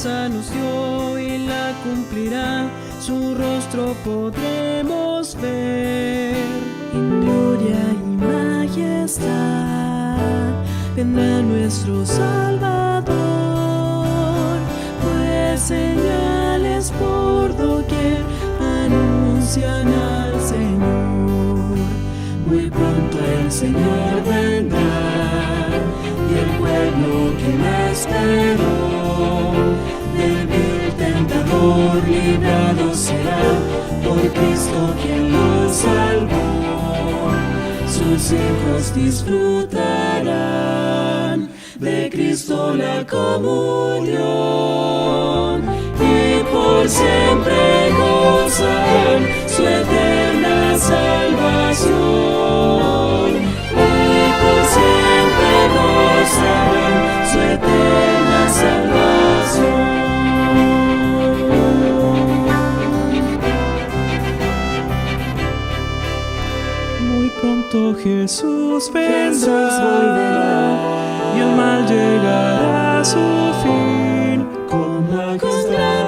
promesa nos dio y la cumplirá, su rostro podremos ver. En gloria y majestad vendrá nuestro Salvador, pues señales por doquier anuncian al Señor. Muy pronto el Señor vendrá y el pueblo que la esperó del vil tentador librado será, por Cristo quien lo salvó. Sus hijos disfrutarán de Cristo la comunión y por siempre gozarán su eterna salvación. Y por siempre gozarán su eterna salvación. Muy pronto Jesús volverá y el mal llegará a su fin. Con gran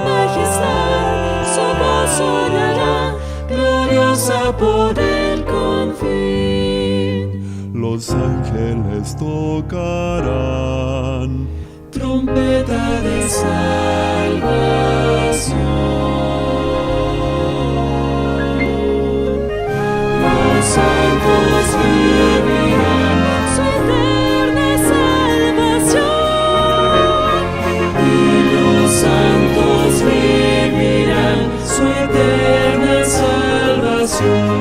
majestad su voz sonará, gloriosa por el confín. Los ángeles tocarán Trompeta de salvación. Los santos vivirán su eterna salvación, y los santos vivirán su eterna salvación.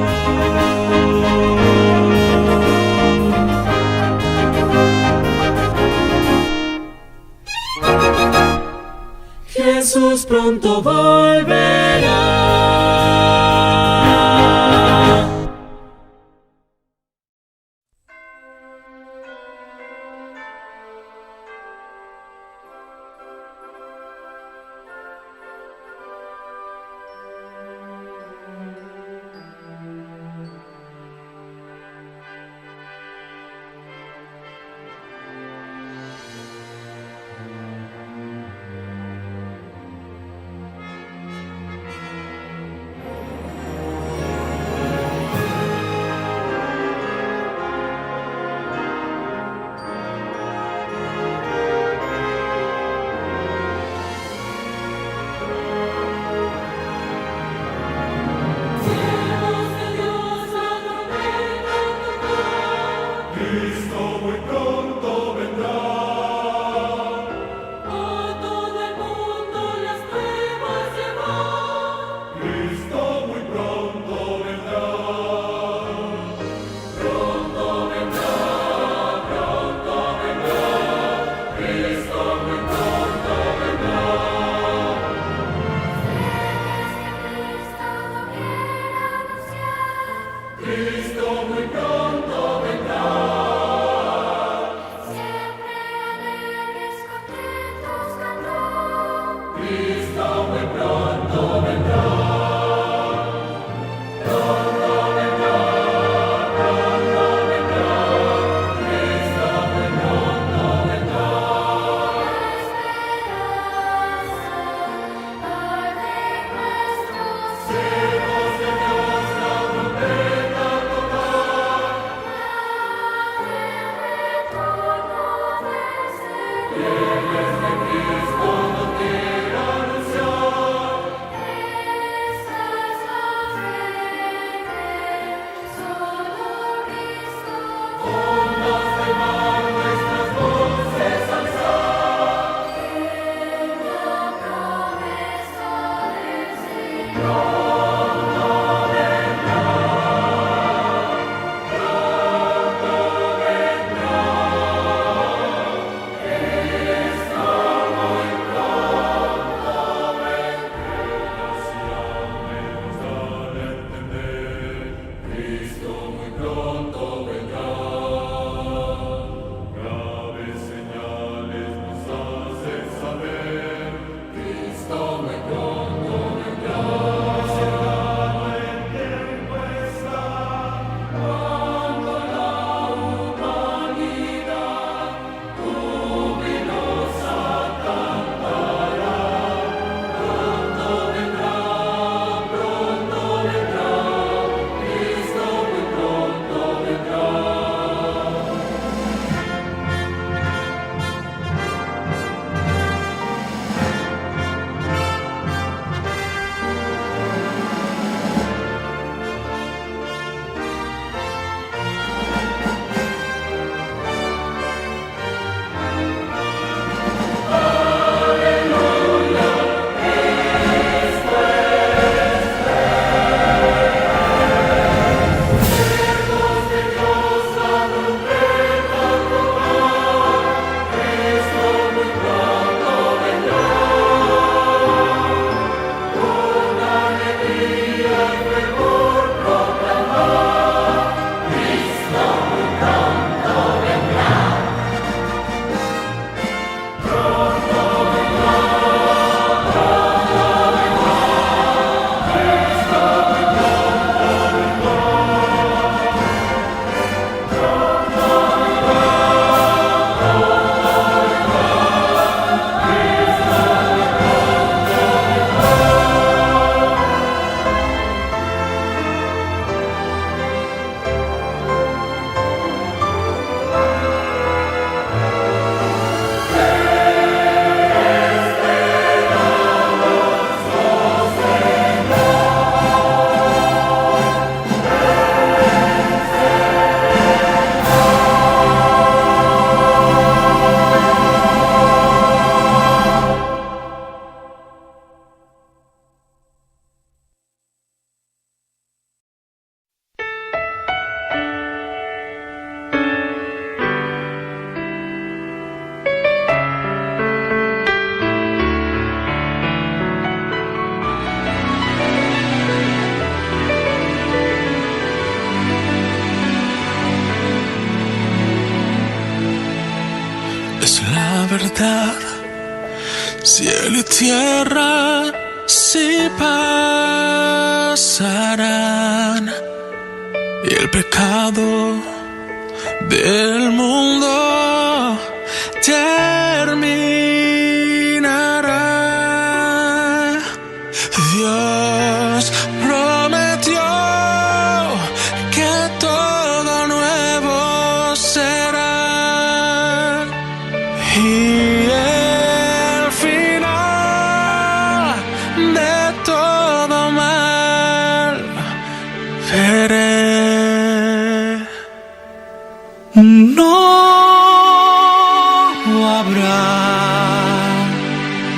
Jesús pronto volverá. Cielo y tierra sí pasarán, y el pecado del mundo terminará. Dios prometió que todo nuevo será, y el final de todo mal veré. No habrá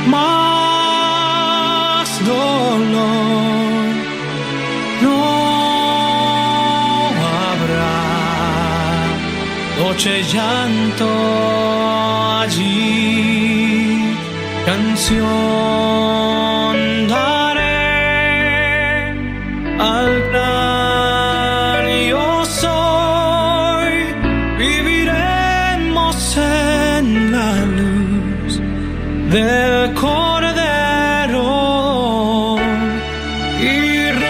más dolor, no habrá noche llanto allí, canción daré al gran yo soy, viviremos en la luz del Cordero y Rey.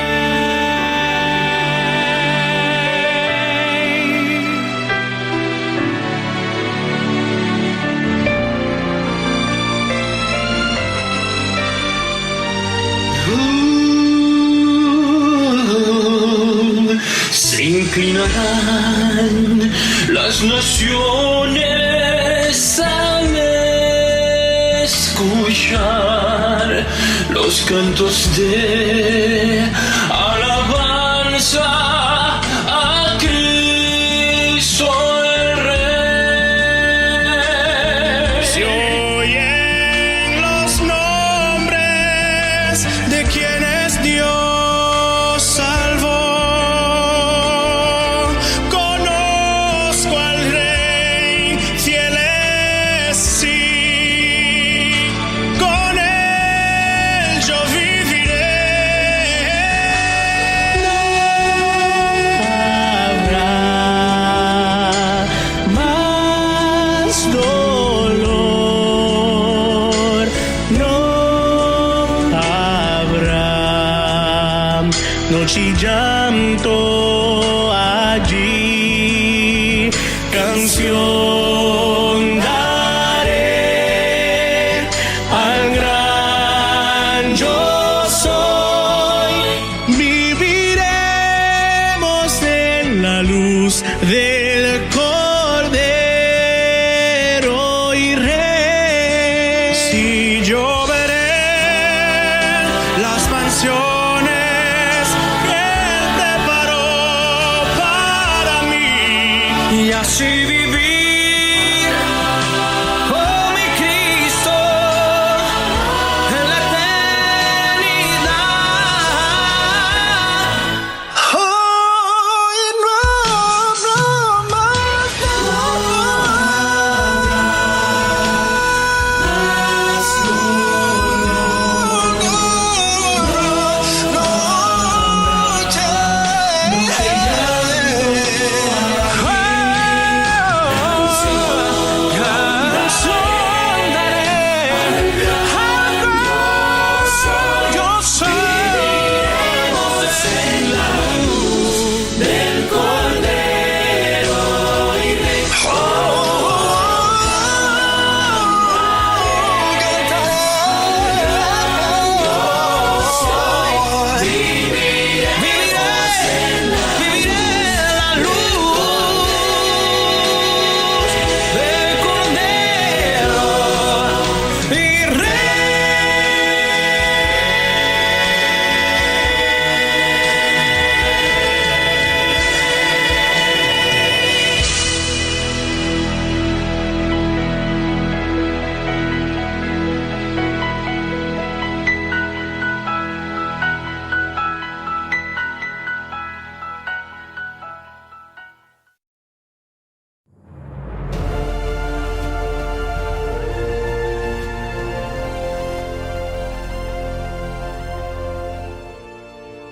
Se inclinarán las naciones al escuchar los cantos de alabanza a Cristo el Rey. Se oyen los nombres de quienes Dios salvó. Conozco al Rey, fiel es, sí. Con él yo viviré. No habrá más dolor, no habrá noche y llanto allí, canción daré al gran yo soy, viviremos en la luz del Cordero y Rey. Si yo veré las mansiones que Él preparó para mí, y así vivir con mi Cristo en la eternidad. Hoy no más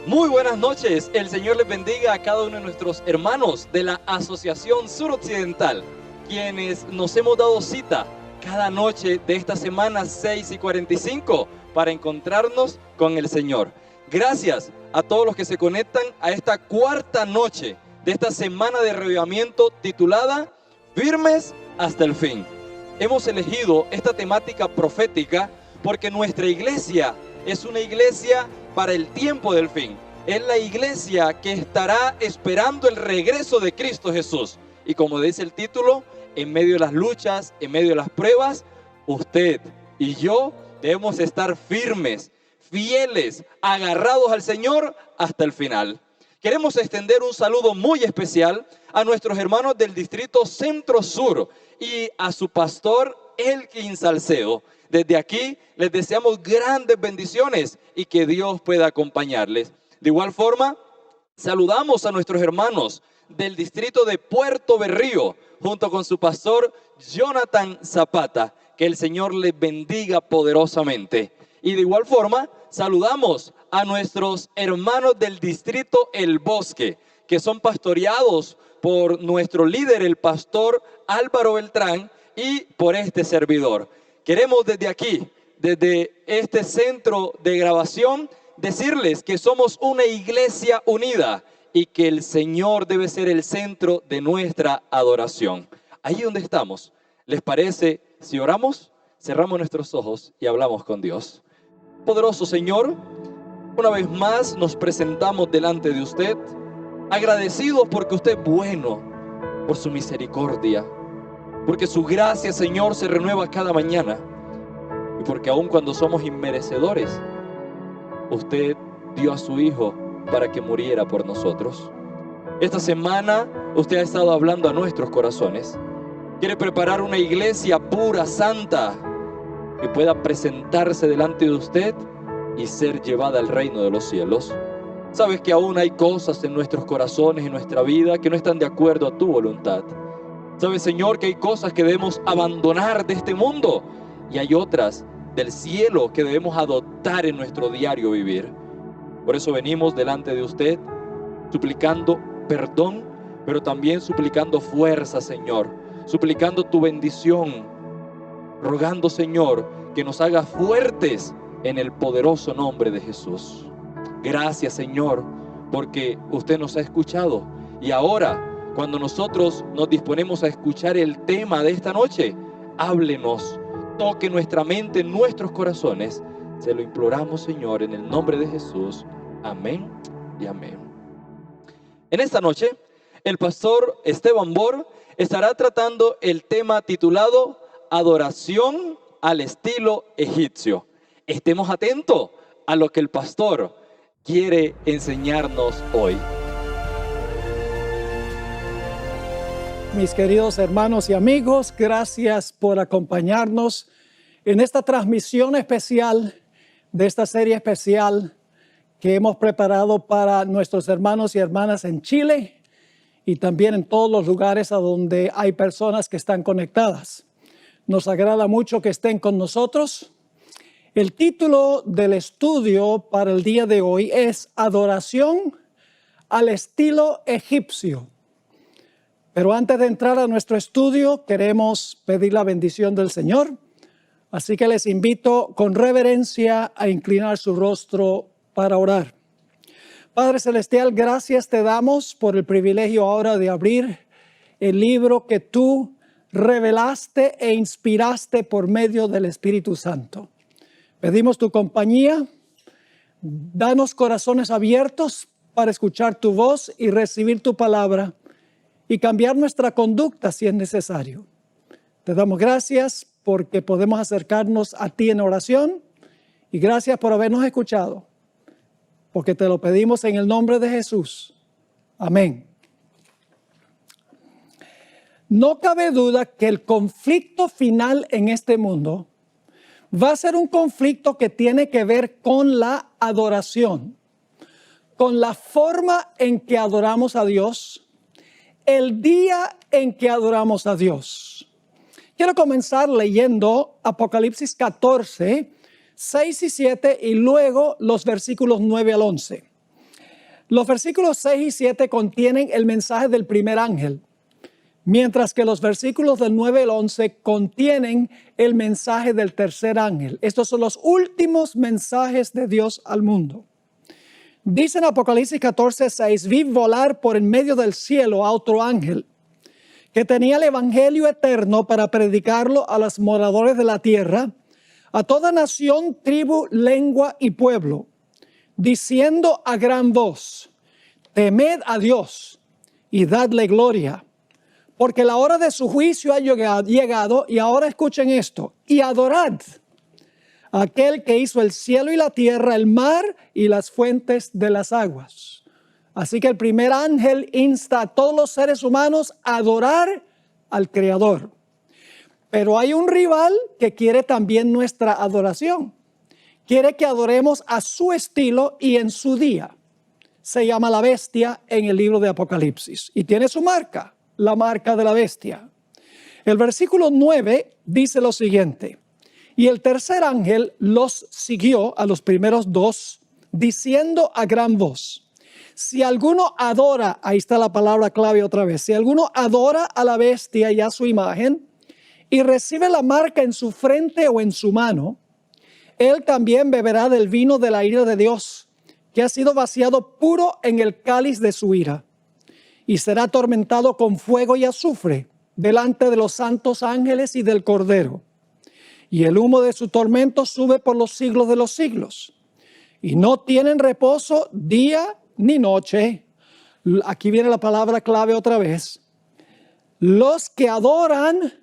Muy buenas noches, el Señor les bendiga a cada uno de nuestros hermanos de la Asociación Suroccidental, quienes nos hemos dado cita cada noche de esta semana 6:45 para encontrarnos con el Señor. Gracias a todos los que se conectan a esta cuarta noche de esta semana de reavivamiento titulada Firmes hasta el fin. Hemos elegido esta temática profética porque nuestra iglesia es una iglesia para el tiempo del fin. Es la iglesia que estará esperando el regreso de Cristo Jesús. Y como dice el título, en medio de las luchas, en medio de las pruebas, usted y yo debemos estar firmes, fieles, agarrados al Señor hasta el final. Queremos extender un saludo muy especial a nuestros hermanos del distrito Centro Sur y a su pastor Elkin Salcedo. Desde aquí les deseamos grandes bendiciones y que Dios pueda acompañarles. De igual forma, saludamos a nuestros hermanos del distrito de Puerto Berrío, junto con su pastor Jonathan Zapata. Que el Señor les bendiga poderosamente. Y de igual forma, saludamos a nuestros hermanos del distrito El Bosque, que son pastoreados por nuestro líder, el pastor Álvaro Beltrán, y por este servidor. Queremos desde aquí, desde este centro de grabación, decirles que somos una iglesia unida y que el Señor debe ser el centro de nuestra adoración. Ahí donde estamos, ¿les parece si oramos? Cerramos nuestros ojos y hablamos con Dios. Poderoso Señor, una vez más nos presentamos delante de usted, agradecidos porque usted es bueno, por su misericordia, porque su gracia, Señor, se renueva cada mañana, y porque aun cuando somos inmerecedores, usted dio a su Hijo para que muriera por nosotros. Esta semana usted ha estado hablando a nuestros corazones. Quiere preparar una iglesia pura, santa, que pueda presentarse delante de usted y ser llevada al reino de los cielos. Sabes que aún hay cosas en nuestros corazones, en nuestra vida, que no están de acuerdo a tu voluntad. Sabes, Señor, que hay cosas que debemos abandonar de este mundo y hay otras del cielo que debemos adoptar en nuestro diario vivir. Por eso venimos delante de usted suplicando perdón, pero también suplicando fuerza, Señor, suplicando tu bendición, rogando, Señor, que nos haga fuertes en el poderoso nombre de Jesús. Gracias, Señor, porque usted nos ha escuchado. Y ahora, cuando nosotros nos disponemos a escuchar el tema de esta noche, háblenos, toque nuestra mente, nuestros corazones. Se lo imploramos, Señor, en el nombre de Jesús. Amén y amén. En esta noche, el pastor Esteban Bor estará tratando el tema titulado Adoración al estilo egipcio. Estemos atentos a lo que el pastor quiere enseñarnos hoy. Mis queridos hermanos y amigos, gracias por acompañarnos en esta transmisión especial de esta serie especial que hemos preparado para nuestros hermanos y hermanas en Chile y también en todos los lugares a donde hay personas que están conectadas. Nos agrada mucho que estén con nosotros. El título del estudio para el día de hoy es Adoración al estilo egipcio. Pero antes de entrar a nuestro estudio, queremos pedir la bendición del Señor. Así que les invito con reverencia a inclinar su rostro para orar. Padre Celestial, gracias te damos por el privilegio ahora de abrir el libro que tú revelaste e inspiraste por medio del Espíritu Santo. Pedimos tu compañía, danos corazones abiertos para escuchar tu voz y recibir tu palabra y cambiar nuestra conducta si es necesario. Te damos gracias porque podemos acercarnos a ti en oración y gracias por habernos escuchado, porque te lo pedimos en el nombre de Jesús. Amén. No cabe duda que el conflicto final en este mundo va a ser un conflicto que tiene que ver con la adoración, con la forma en que adoramos a Dios, el día en que adoramos a Dios. Quiero comenzar leyendo Apocalipsis 14, 6 y 7 y luego los versículos 9 al 11. Los versículos 6 y 7 contienen el mensaje del primer ángel. mientras que los versículos del 9 al 11 contienen el mensaje del tercer ángel. Estos son los últimos mensajes de Dios al mundo. Dice en Apocalipsis 14:6, vi volar por en medio del cielo a otro ángel que tenía el evangelio eterno para predicarlo a los moradores de la tierra, a toda nación, tribu, lengua y pueblo, diciendo a gran voz, temed a Dios y dadle gloria, porque la hora de su juicio ha llegado, y ahora escuchen esto, y adorad a aquel que hizo el cielo y la tierra, el mar y las fuentes de las aguas. Así que el primer ángel insta a todos los seres humanos a adorar al Creador. Pero hay un rival que quiere también nuestra adoración. Quiere que adoremos a su estilo y en su día. Se llama la bestia en el libro de Apocalipsis y tiene su marca, la marca de la bestia. El versículo 9 dice lo siguiente: y el tercer ángel los siguió a los primeros dos, diciendo a gran voz, si alguno adora, ahí está la palabra clave otra vez, si alguno adora a la bestia y a su imagen y recibe la marca en su frente o en su mano, él también beberá del vino de la ira de Dios, que ha sido vaciado puro en el cáliz de su ira, y será atormentado con fuego y azufre delante de los santos ángeles y del Cordero. Y el humo de su tormento sube por los siglos de los siglos. Y no tienen reposo día ni noche. Aquí viene la palabra clave otra vez. Los que adoran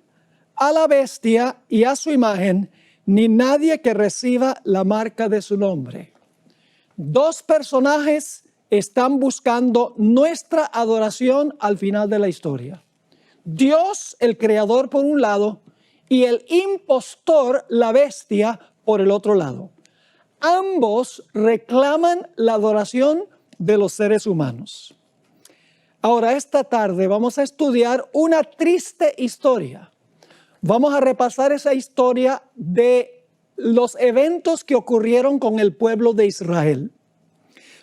a la bestia y a su imagen, ni nadie que reciba la marca de su nombre. Dos personajes están buscando nuestra adoración al final de la historia. Dios, el creador, por un lado, y el impostor, la bestia, por el otro lado. Ambos reclaman la adoración de los seres humanos. Ahora, esta tarde vamos a estudiar una triste historia. Vamos a repasar esa historia de los eventos que ocurrieron con el pueblo de Israel.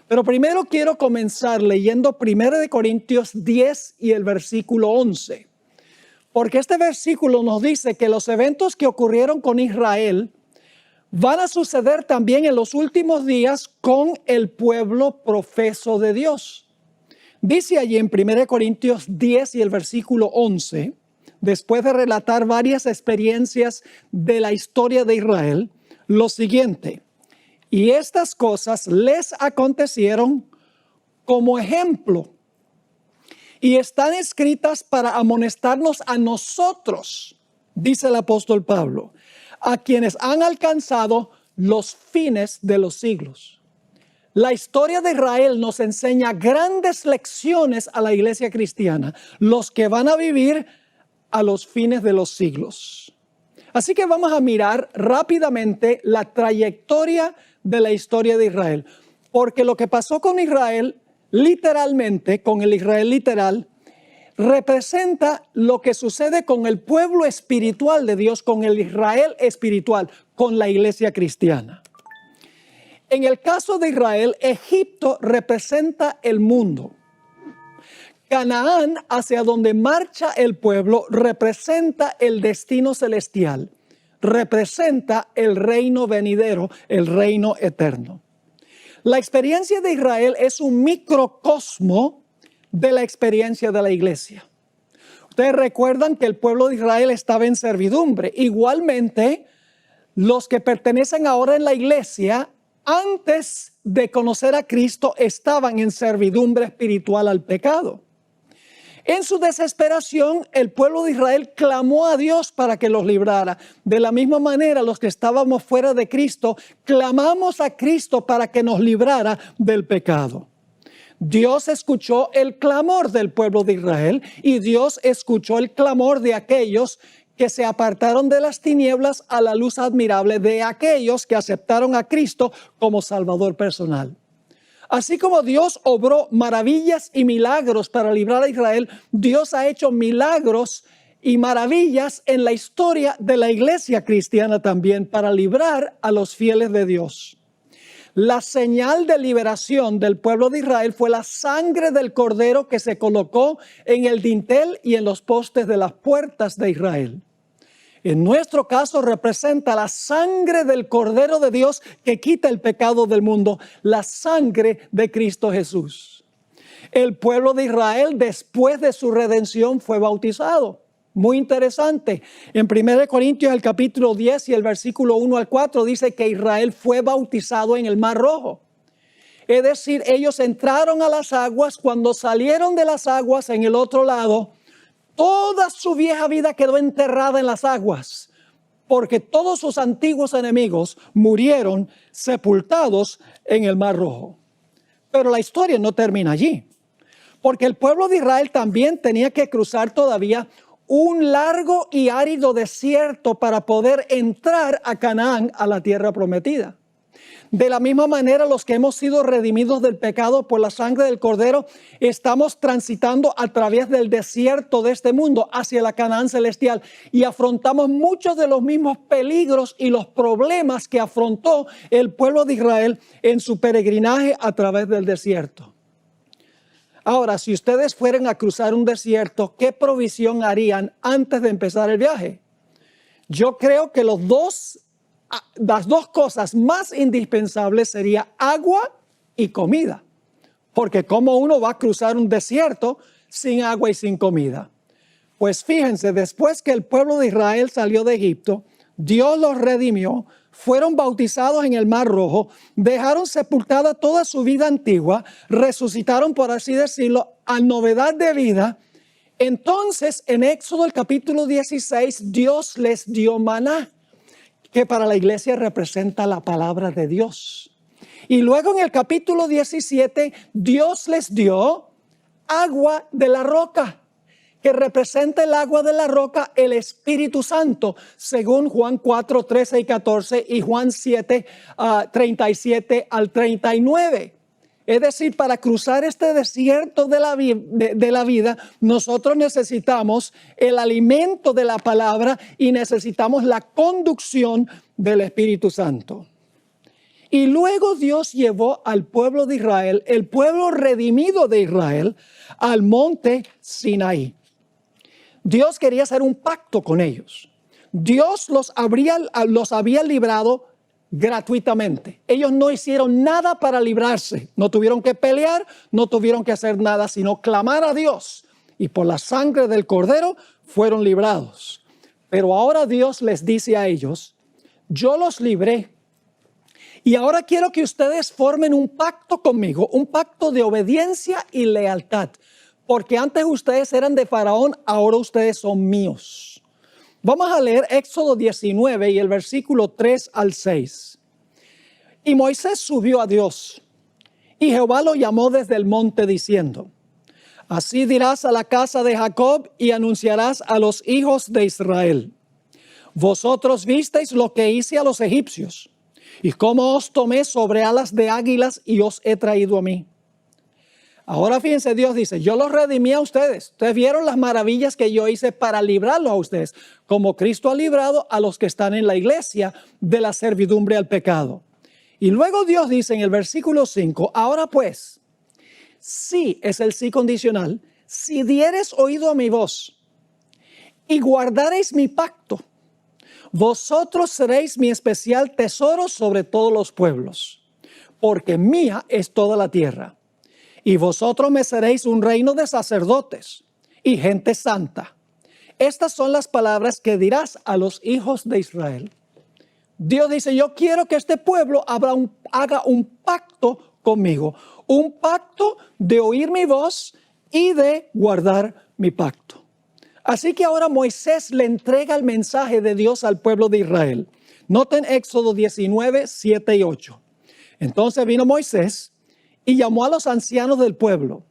Pero primero quiero comenzar leyendo 1 Corintios 10 y el versículo 11. Porque este versículo nos dice que los eventos que ocurrieron con Israel van a suceder también en los últimos días con el pueblo profeso de Dios. Dice allí en 1 Corintios 10 y el versículo 11, después de relatar varias experiencias de la historia de Israel, lo siguiente: y estas cosas les acontecieron como ejemplo, y están escritas para amonestarnos a nosotros, dice el apóstol Pablo, a quienes han alcanzado los fines de los siglos. La historia de Israel nos enseña grandes lecciones a la iglesia cristiana, los que van a vivir a los fines de los siglos. Así que vamos a mirar rápidamente la trayectoria de la historia de Israel, porque lo que pasó con Israel, literalmente, con el Israel literal, representa lo que sucede con el pueblo espiritual de Dios, con el Israel espiritual, con la iglesia cristiana. En el caso de Israel, Egipto representa el mundo. Canaán, hacia donde marcha el pueblo, representa el destino celestial, representa el reino venidero, el reino eterno. La experiencia de Israel es un microcosmo de la experiencia de la iglesia. Ustedes recuerdan que el pueblo de Israel estaba en servidumbre. Igualmente, los que pertenecen ahora en la iglesia, antes de conocer a Cristo, estaban en servidumbre espiritual al pecado. En su desesperación, el pueblo de Israel clamó a Dios para que los librara. De la misma manera, los que estábamos fuera de Cristo, clamamos a Cristo para que nos librara del pecado. Dios escuchó el clamor del pueblo de Israel y Dios escuchó el clamor de aquellos que se apartaron de las tinieblas a la luz admirable, de aquellos que aceptaron a Cristo como Salvador personal. Así como Dios obró maravillas y milagros para librar a Israel, Dios ha hecho milagros y maravillas en la historia de la iglesia cristiana también para librar a los fieles de Dios. La señal de liberación del pueblo de Israel fue la sangre del cordero que se colocó en el dintel y en los postes de las puertas de Israel. En nuestro caso representa la sangre del Cordero de Dios que quita el pecado del mundo, la sangre de Cristo Jesús. El pueblo de Israel, después de su redención, fue bautizado. Muy interesante. En 1 Corintios, el capítulo 10 y el versículo 1 al 4, dice que Israel fue bautizado en el Mar Rojo. Es decir, ellos entraron a las aguas. Cuando salieron de las aguas en el otro lado, toda su vieja vida quedó enterrada en las aguas, porque todos sus antiguos enemigos murieron sepultados en el Mar Rojo. Pero la historia no termina allí, porque el pueblo de Israel también tenía que cruzar todavía un largo y árido desierto para poder entrar a Canaán, a la tierra prometida. De la misma manera, los que hemos sido redimidos del pecado por la sangre del Cordero, estamos transitando a través del desierto de este mundo hacia la Canaán celestial y afrontamos muchos de los mismos peligros y los problemas que afrontó el pueblo de Israel en su peregrinaje a través del desierto. Ahora, si ustedes fueran a cruzar un desierto, ¿qué provisión harían antes de empezar el viaje? Yo creo que las dos cosas más indispensables serían agua y comida. Porque ¿cómo uno va a cruzar un desierto sin agua y sin comida? Pues fíjense, después que el pueblo de Israel salió de Egipto, Dios los redimió, fueron bautizados en el Mar Rojo, dejaron sepultada toda su vida antigua, resucitaron, por así decirlo, a novedad de vida. Entonces, en Éxodo el capítulo 16, Dios les dio maná, que para la iglesia representa la palabra de Dios. Y luego en el capítulo 17, Dios les dio agua de la roca, que representa el agua de la roca, el Espíritu Santo, según Juan 4, 13 y 14 y Juan 7, 37 al 39. Es decir, para cruzar este desierto de la vida, nosotros necesitamos el alimento de la palabra y necesitamos la conducción del Espíritu Santo. Y luego Dios llevó al pueblo de Israel, el pueblo redimido de Israel, al monte Sinaí. Dios quería hacer un pacto con ellos. Dios los había librado gratuitamente. Ellos no hicieron nada para librarse. No tuvieron que pelear, no tuvieron que hacer nada, sino clamar a Dios. Y por la sangre del Cordero fueron librados. Pero ahora Dios les dice a ellos, yo los libré. Y ahora quiero que ustedes formen un pacto conmigo, un pacto de obediencia y lealtad. Porque antes ustedes eran de Faraón, ahora ustedes son míos. Vamos a leer Éxodo 19 y el versículo 3 al 6. Y Moisés subió a Dios, y Jehová lo llamó desde el monte diciendo, así dirás a la casa de Jacob y anunciarás a los hijos de Israel. Vosotros visteis lo que hice a los egipcios, y cómo os tomé sobre alas de águilas y os he traído a mí. Ahora fíjense, Dios dice, yo los redimí a ustedes. Ustedes vieron las maravillas que yo hice para librarlos a ustedes, como Cristo ha librado a los que están en la iglesia de la servidumbre al pecado. Y luego Dios dice en el versículo 5, ahora pues, sí es el sí condicional, si dieres oído a mi voz y guardaréis mi pacto, vosotros seréis mi especial tesoro sobre todos los pueblos, porque mía es toda la tierra. Y vosotros me seréis un reino de sacerdotes y gente santa. Estas son las palabras que dirás a los hijos de Israel. Dios dice, yo quiero que este pueblo haga un pacto conmigo. Un pacto de oír mi voz y de guardar mi pacto. Así que ahora Moisés le entrega el mensaje de Dios al pueblo de Israel. Noten Éxodo 19, 7 y 8. Entonces vino Moisés y llamó a los ancianos del pueblo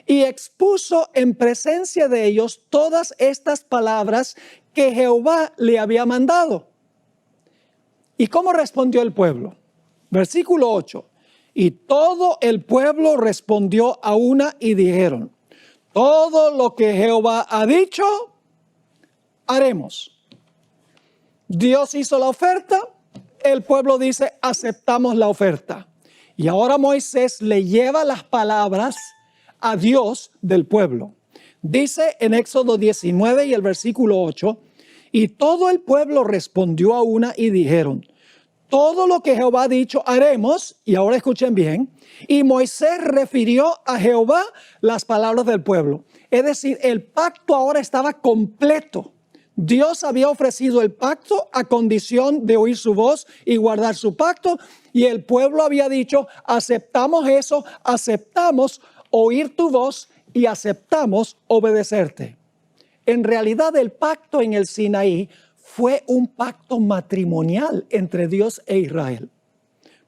y expuso en presencia de ellos todas estas palabras que Jehová le había mandado. ¿Y cómo respondió el pueblo? Versículo 8. Y todo el pueblo respondió a una y dijeron, todo lo que Jehová ha dicho, haremos. Dios hizo la oferta, el pueblo dice, aceptamos la oferta. Y ahora Moisés le lleva las palabras a Dios del pueblo. Dice en Éxodo 19 y el versículo 8, y todo el pueblo respondió a una y dijeron, todo lo que Jehová ha dicho haremos. Y ahora escuchen bien. Y Moisés refirió a Jehová las palabras del pueblo. Es decir, el pacto ahora estaba completo. Dios había ofrecido el pacto a condición de oír su voz y guardar su pacto. Y el pueblo había dicho, aceptamos eso, aceptamos oír tu voz y aceptamos obedecerte. En realidad el pacto en el Sinaí fue un pacto matrimonial entre Dios e Israel.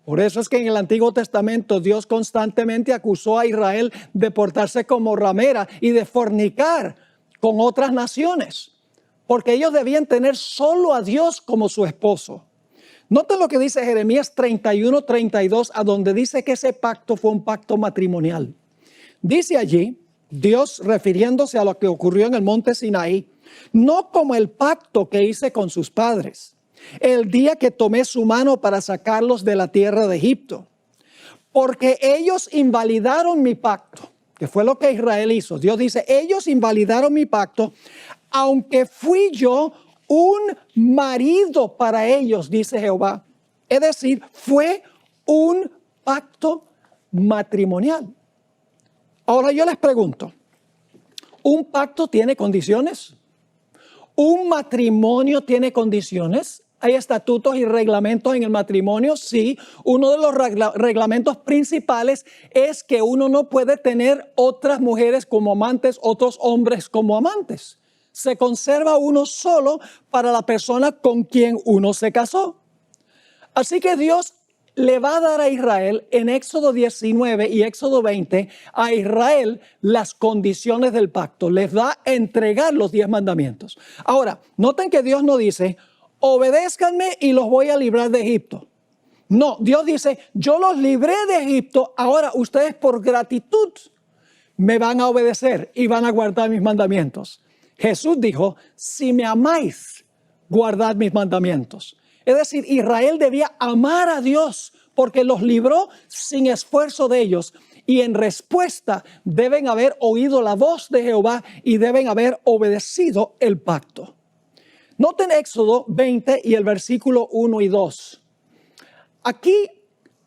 Por eso es que en el Antiguo Testamento Dios constantemente acusó a Israel de portarse como ramera y de fornicar con otras naciones, porque ellos debían tener solo a Dios como su esposo. Noten lo que dice Jeremías 31:32, a donde dice que ese pacto fue un pacto matrimonial. Dice allí, Dios refiriéndose a lo que ocurrió en el monte Sinaí, no como el pacto que hice con sus padres, el día que tomé su mano para sacarlos de la tierra de Egipto, porque ellos invalidaron mi pacto, que fue lo que Israel hizo. Dios dice, ellos invalidaron mi pacto, aunque fui yo un marido para ellos, dice Jehová. Es decir, fue un pacto matrimonial. Ahora yo les pregunto, ¿un pacto tiene condiciones? ¿Un matrimonio tiene condiciones? ¿Hay estatutos y reglamentos en el matrimonio? Sí. Uno de los reglamentos principales es que uno no puede tener otras mujeres como amantes, otros hombres como amantes. Se conserva uno solo para la persona con quien uno se casó. Así que Dios le va a dar a Israel en Éxodo 19 y Éxodo 20 a Israel las condiciones del pacto. Les va a entregar los 10 mandamientos. Ahora, noten que Dios no dice, obedézcanme y los voy a librar de Egipto. No, Dios dice, yo los libré de Egipto, ahora ustedes por gratitud me van a obedecer y van a guardar mis mandamientos. Jesús dijo, si me amáis, guardad mis mandamientos. Es decir, Israel debía amar a Dios porque los libró sin esfuerzo de ellos. Y en respuesta deben haber oído la voz de Jehová y deben haber obedecido el pacto. Noten Éxodo 20 y el versículo 1 y 2. Aquí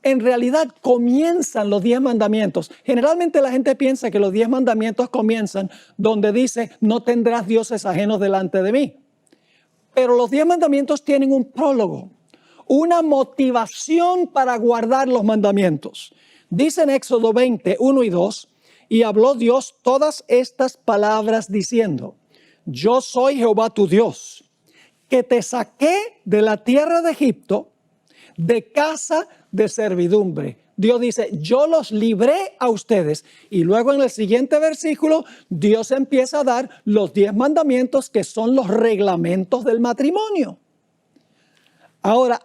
en realidad comienzan los 10 mandamientos. Generalmente la gente piensa que los 10 mandamientos comienzan donde dice, no tendrás dioses ajenos delante de mí. Pero los 10 mandamientos tienen un prólogo, una motivación para guardar los mandamientos. Dice en Éxodo 20, 1 y 2, y habló Dios todas estas palabras diciendo, yo soy Jehová tu Dios, que te saqué de la tierra de Egipto, de casa de servidumbre. Dios dice, yo los libré a ustedes. Y luego en el siguiente versículo, Dios empieza a dar los 10 mandamientos que son los reglamentos del matrimonio. Ahora,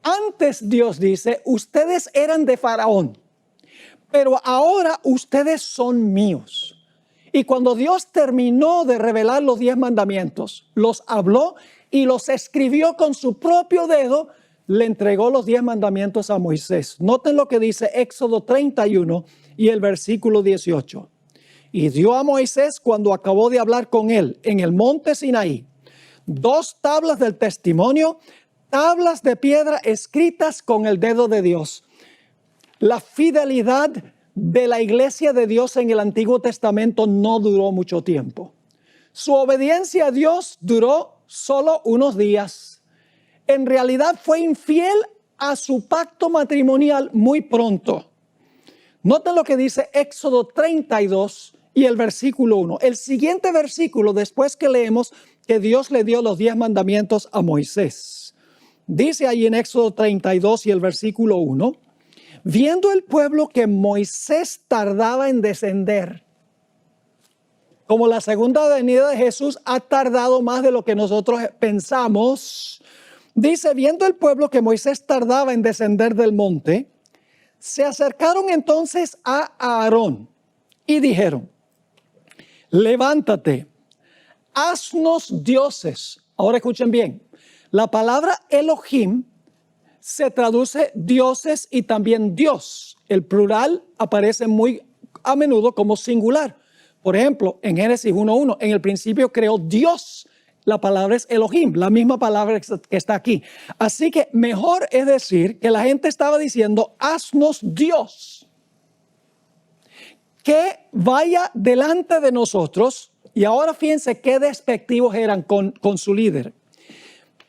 antes Dios dice, ustedes eran de Faraón, pero ahora ustedes son míos. Y cuando Dios terminó de revelar los 10 mandamientos, los habló y los escribió con su propio dedo, le entregó los 10 mandamientos a Moisés. Noten lo que dice Éxodo 31 y el versículo 18. Y dio a Moisés, cuando acabó de hablar con él en el monte Sinaí, 2 tablas del testimonio, tablas de piedra escritas con el dedo de Dios. La fidelidad de la iglesia de Dios en el Antiguo Testamento no duró mucho tiempo. Su obediencia a Dios duró solo unos días. En realidad fue infiel a su pacto matrimonial muy pronto. Noten lo que dice Éxodo 32 y el versículo 1. El siguiente versículo, después que leemos que Dios le dio los 10 mandamientos a Moisés. Dice ahí en Éxodo 32 y el versículo 1, viendo el pueblo que Moisés tardaba en descender, como la segunda venida de Jesús ha tardado más de lo que nosotros pensamos, dice, viendo el pueblo que Moisés tardaba en descender del monte, se acercaron entonces a Aarón y dijeron, levántate, haznos dioses. Ahora escuchen bien, la palabra Elohim se traduce dioses y también Dios. El plural aparece muy a menudo como singular. Por ejemplo, en Génesis 1:1, en el principio creó Dios. La palabra es Elohim, la misma palabra que está aquí. Así que mejor es decir que la gente estaba diciendo, haznos Dios, que vaya delante de nosotros. Y ahora fíjense qué despectivos eran con su líder.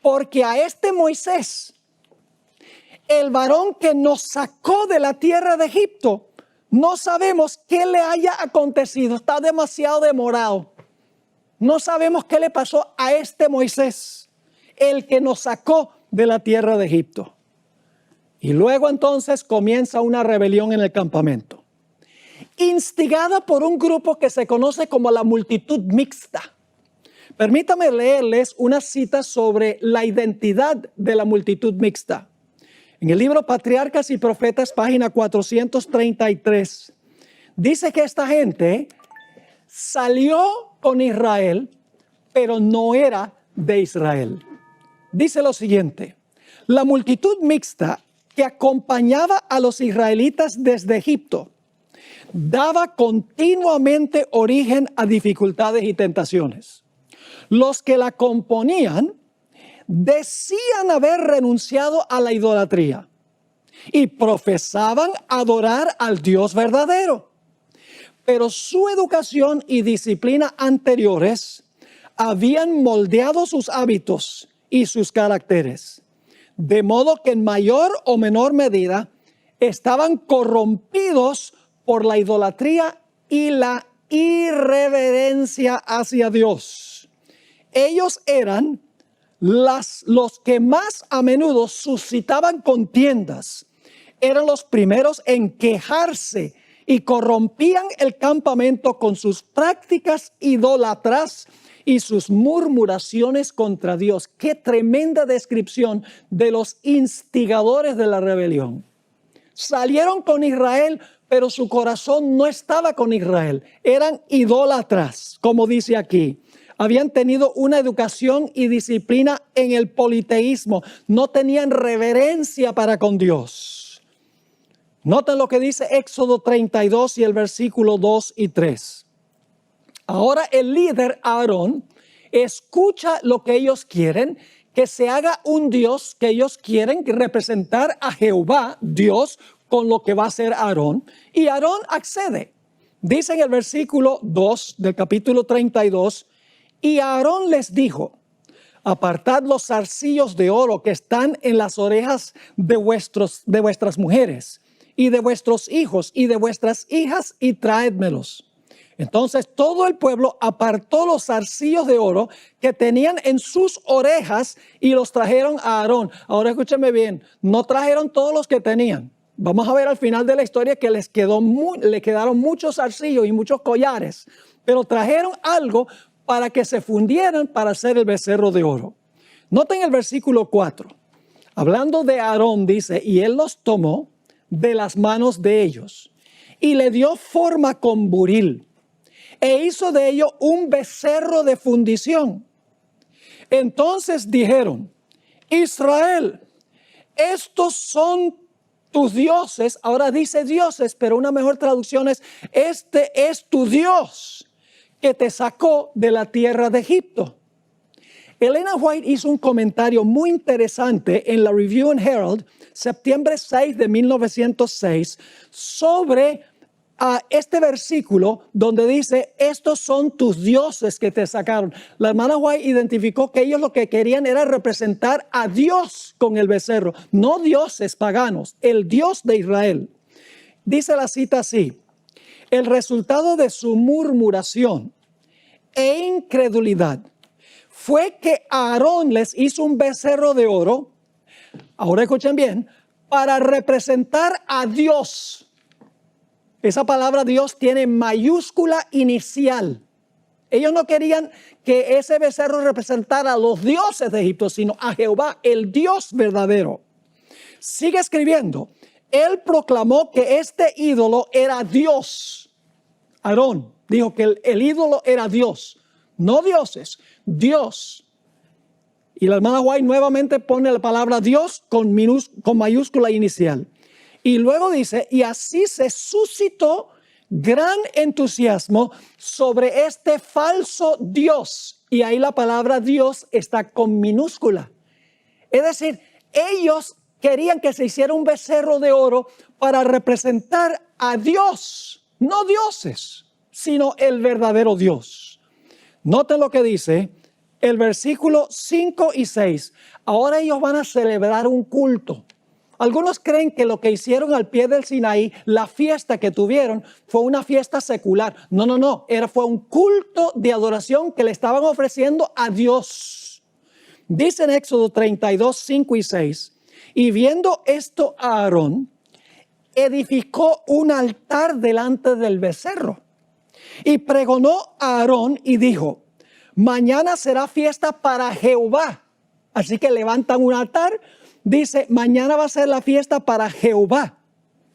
Porque a este Moisés, el varón que nos sacó de la tierra de Egipto, no sabemos qué le haya acontecido. Está demasiado demorado. No sabemos qué le pasó a este Moisés, el que nos sacó de la tierra de Egipto. Y luego entonces comienza una rebelión en el campamento, instigada por un grupo que se conoce como la multitud mixta. Permítame leerles una cita sobre la identidad de la multitud mixta. En el libro Patriarcas y Profetas, página 433, dice que esta gente salió con Israel, pero no era de Israel. Dice lo siguiente: la multitud mixta que acompañaba a los israelitas desde Egipto daba continuamente origen a dificultades y tentaciones. Los que la componían decían haber renunciado a la idolatría y profesaban adorar al Dios verdadero. Pero su educación y disciplina anteriores habían moldeado sus hábitos y sus caracteres, de modo que en mayor o menor medida estaban corrompidos por la idolatría y la irreverencia hacia Dios. Ellos eran los que más a menudo suscitaban contiendas. Eran los primeros en quejarse y corrompían el campamento con sus prácticas idólatras y sus murmuraciones contra Dios. Qué tremenda descripción de los instigadores de la rebelión. Salieron con Israel, pero su corazón no estaba con Israel. Eran idólatras, como dice aquí. Habían tenido una educación y disciplina en el politeísmo. No tenían reverencia para con Dios. Noten lo que dice Éxodo 32 y el versículo 2 y 3. Ahora el líder Aarón escucha lo que ellos quieren, que se haga un Dios que ellos quieren representar a Jehová, Dios, con lo que va a hacer Aarón. Y Aarón accede. Dice en el versículo 2 del capítulo 32, y Aarón les dijo: apartad los zarcillos de oro que están en las orejas de vuestras mujeres y de vuestros hijos y de vuestras hijas y traédmelos. Entonces todo el pueblo apartó los zarcillos de oro que tenían en sus orejas y los trajeron a Aarón. Ahora escúcheme bien, no trajeron todos los que tenían. Vamos a ver al final de la historia que le quedaron muchos zarcillos y muchos collares, pero trajeron algo para que se fundieran para hacer el becerro de oro. Noten el versículo 4. Hablando de Aarón, dice: y él los tomó de las manos de ellos y le dio forma con buril e hizo de ello un becerro de fundición. Entonces dijeron: Israel, estos son tus dioses. Ahora dice dioses, pero una mejor traducción es: este es tu Dios que te sacó de la tierra de Egipto. Elena White hizo un comentario muy interesante en la Review and Herald, septiembre 6 de 1906, sobre este versículo donde dice: estos son tus dioses que te sacaron. La hermana White identificó que ellos lo que querían era representar a Dios con el becerro, no dioses paganos, el Dios de Israel. Dice la cita así: el resultado de su murmuración e incredulidad fue que Aarón les hizo un becerro de oro, ahora escuchen bien, para representar a Dios. Esa palabra Dios tiene mayúscula inicial. Ellos no querían que ese becerro representara a los dioses de Egipto, sino a Jehová, el Dios verdadero. Sigue escribiendo: él proclamó que este ídolo era Dios. Aarón dijo que el ídolo era Dios, no dioses, Dios. Y la hermana White nuevamente pone la palabra Dios con mayúscula inicial. Y luego dice, y así se suscitó gran entusiasmo sobre este falso Dios. Y ahí la palabra Dios está con minúscula. Es decir, ellos querían que se hiciera un becerro de oro para representar a Dios, no dioses, sino el verdadero Dios. Noten lo que dice el versículo 5 y 6. Ahora ellos van a celebrar un culto. Algunos creen que lo que hicieron al pie del Sinaí, la fiesta que tuvieron, fue una fiesta secular. No. Fue un culto de adoración que le estaban ofreciendo a Dios. Dice en Éxodo 32, 5 y 6. Y viendo esto a Aarón, edificó un altar delante del becerro. Y pregonó a Aarón y dijo, mañana será fiesta para Jehová. Así que levantan un altar. Dice, mañana va a ser la fiesta para Jehová.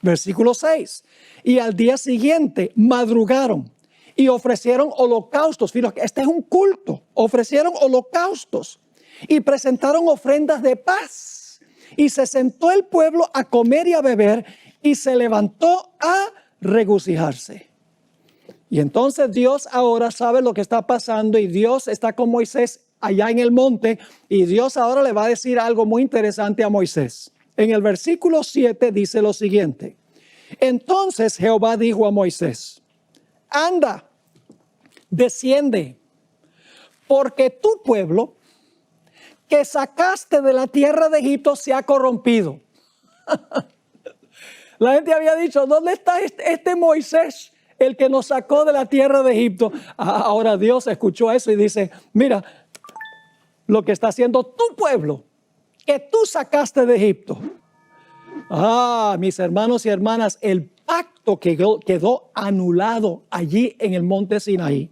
Versículo 6. Y al día siguiente madrugaron y ofrecieron holocaustos. Fíjate, este es un culto. Ofrecieron holocaustos y presentaron ofrendas de paz. Y se sentó el pueblo a comer y a beber y se levantó a regocijarse. Y entonces Dios ahora sabe lo que está pasando y Dios está con Moisés allá en el monte, y Dios ahora le va a decir algo muy interesante a Moisés. En el versículo 7 dice lo siguiente. Entonces Jehová dijo a Moisés, anda, desciende, porque tu pueblo que sacaste de la tierra de Egipto se ha corrompido. La gente había dicho, ¿dónde está este Moisés, el que nos sacó de la tierra de Egipto? Ahora Dios escuchó eso y dice, mira, lo que está haciendo tu pueblo, que tú sacaste de Egipto. Mis hermanos y hermanas, el pacto quedó anulado allí en el monte Sinaí.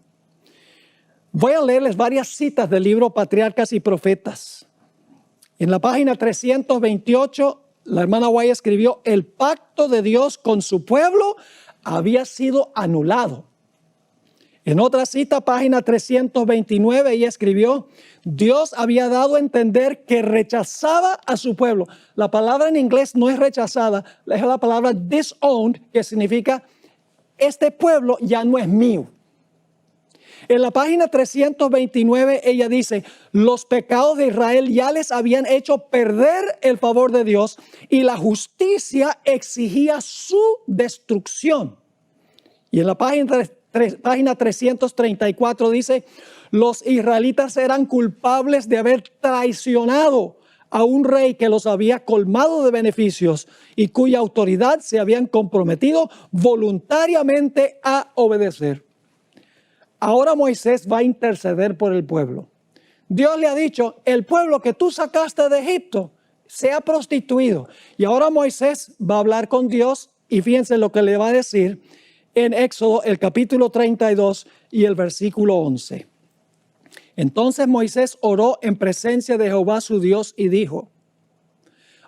Voy a leerles varias citas del libro Patriarcas y Profetas. En la página 328, la hermana White escribió, el pacto de Dios con su pueblo había sido anulado. En otra cita, página 329, ella escribió, Dios había dado a entender que rechazaba a su pueblo. La palabra en inglés no es rechazada, es la palabra disowned, que significa, este pueblo ya no es mío. En la página 329, ella dice, los pecados de Israel ya les habían hecho perder el favor de Dios y la justicia exigía su destrucción. Y en la página 334 dice, los israelitas eran culpables de haber traicionado a un rey que los había colmado de beneficios y cuya autoridad se habían comprometido voluntariamente a obedecer. Ahora Moisés va a interceder por el pueblo. Dios le ha dicho, el pueblo que tú sacaste de Egipto se ha prostituido. Y ahora Moisés va a hablar con Dios y fíjense lo que le va a decir en Éxodo, el capítulo 32 y el versículo 11. Entonces Moisés oró en presencia de Jehová su Dios y dijo,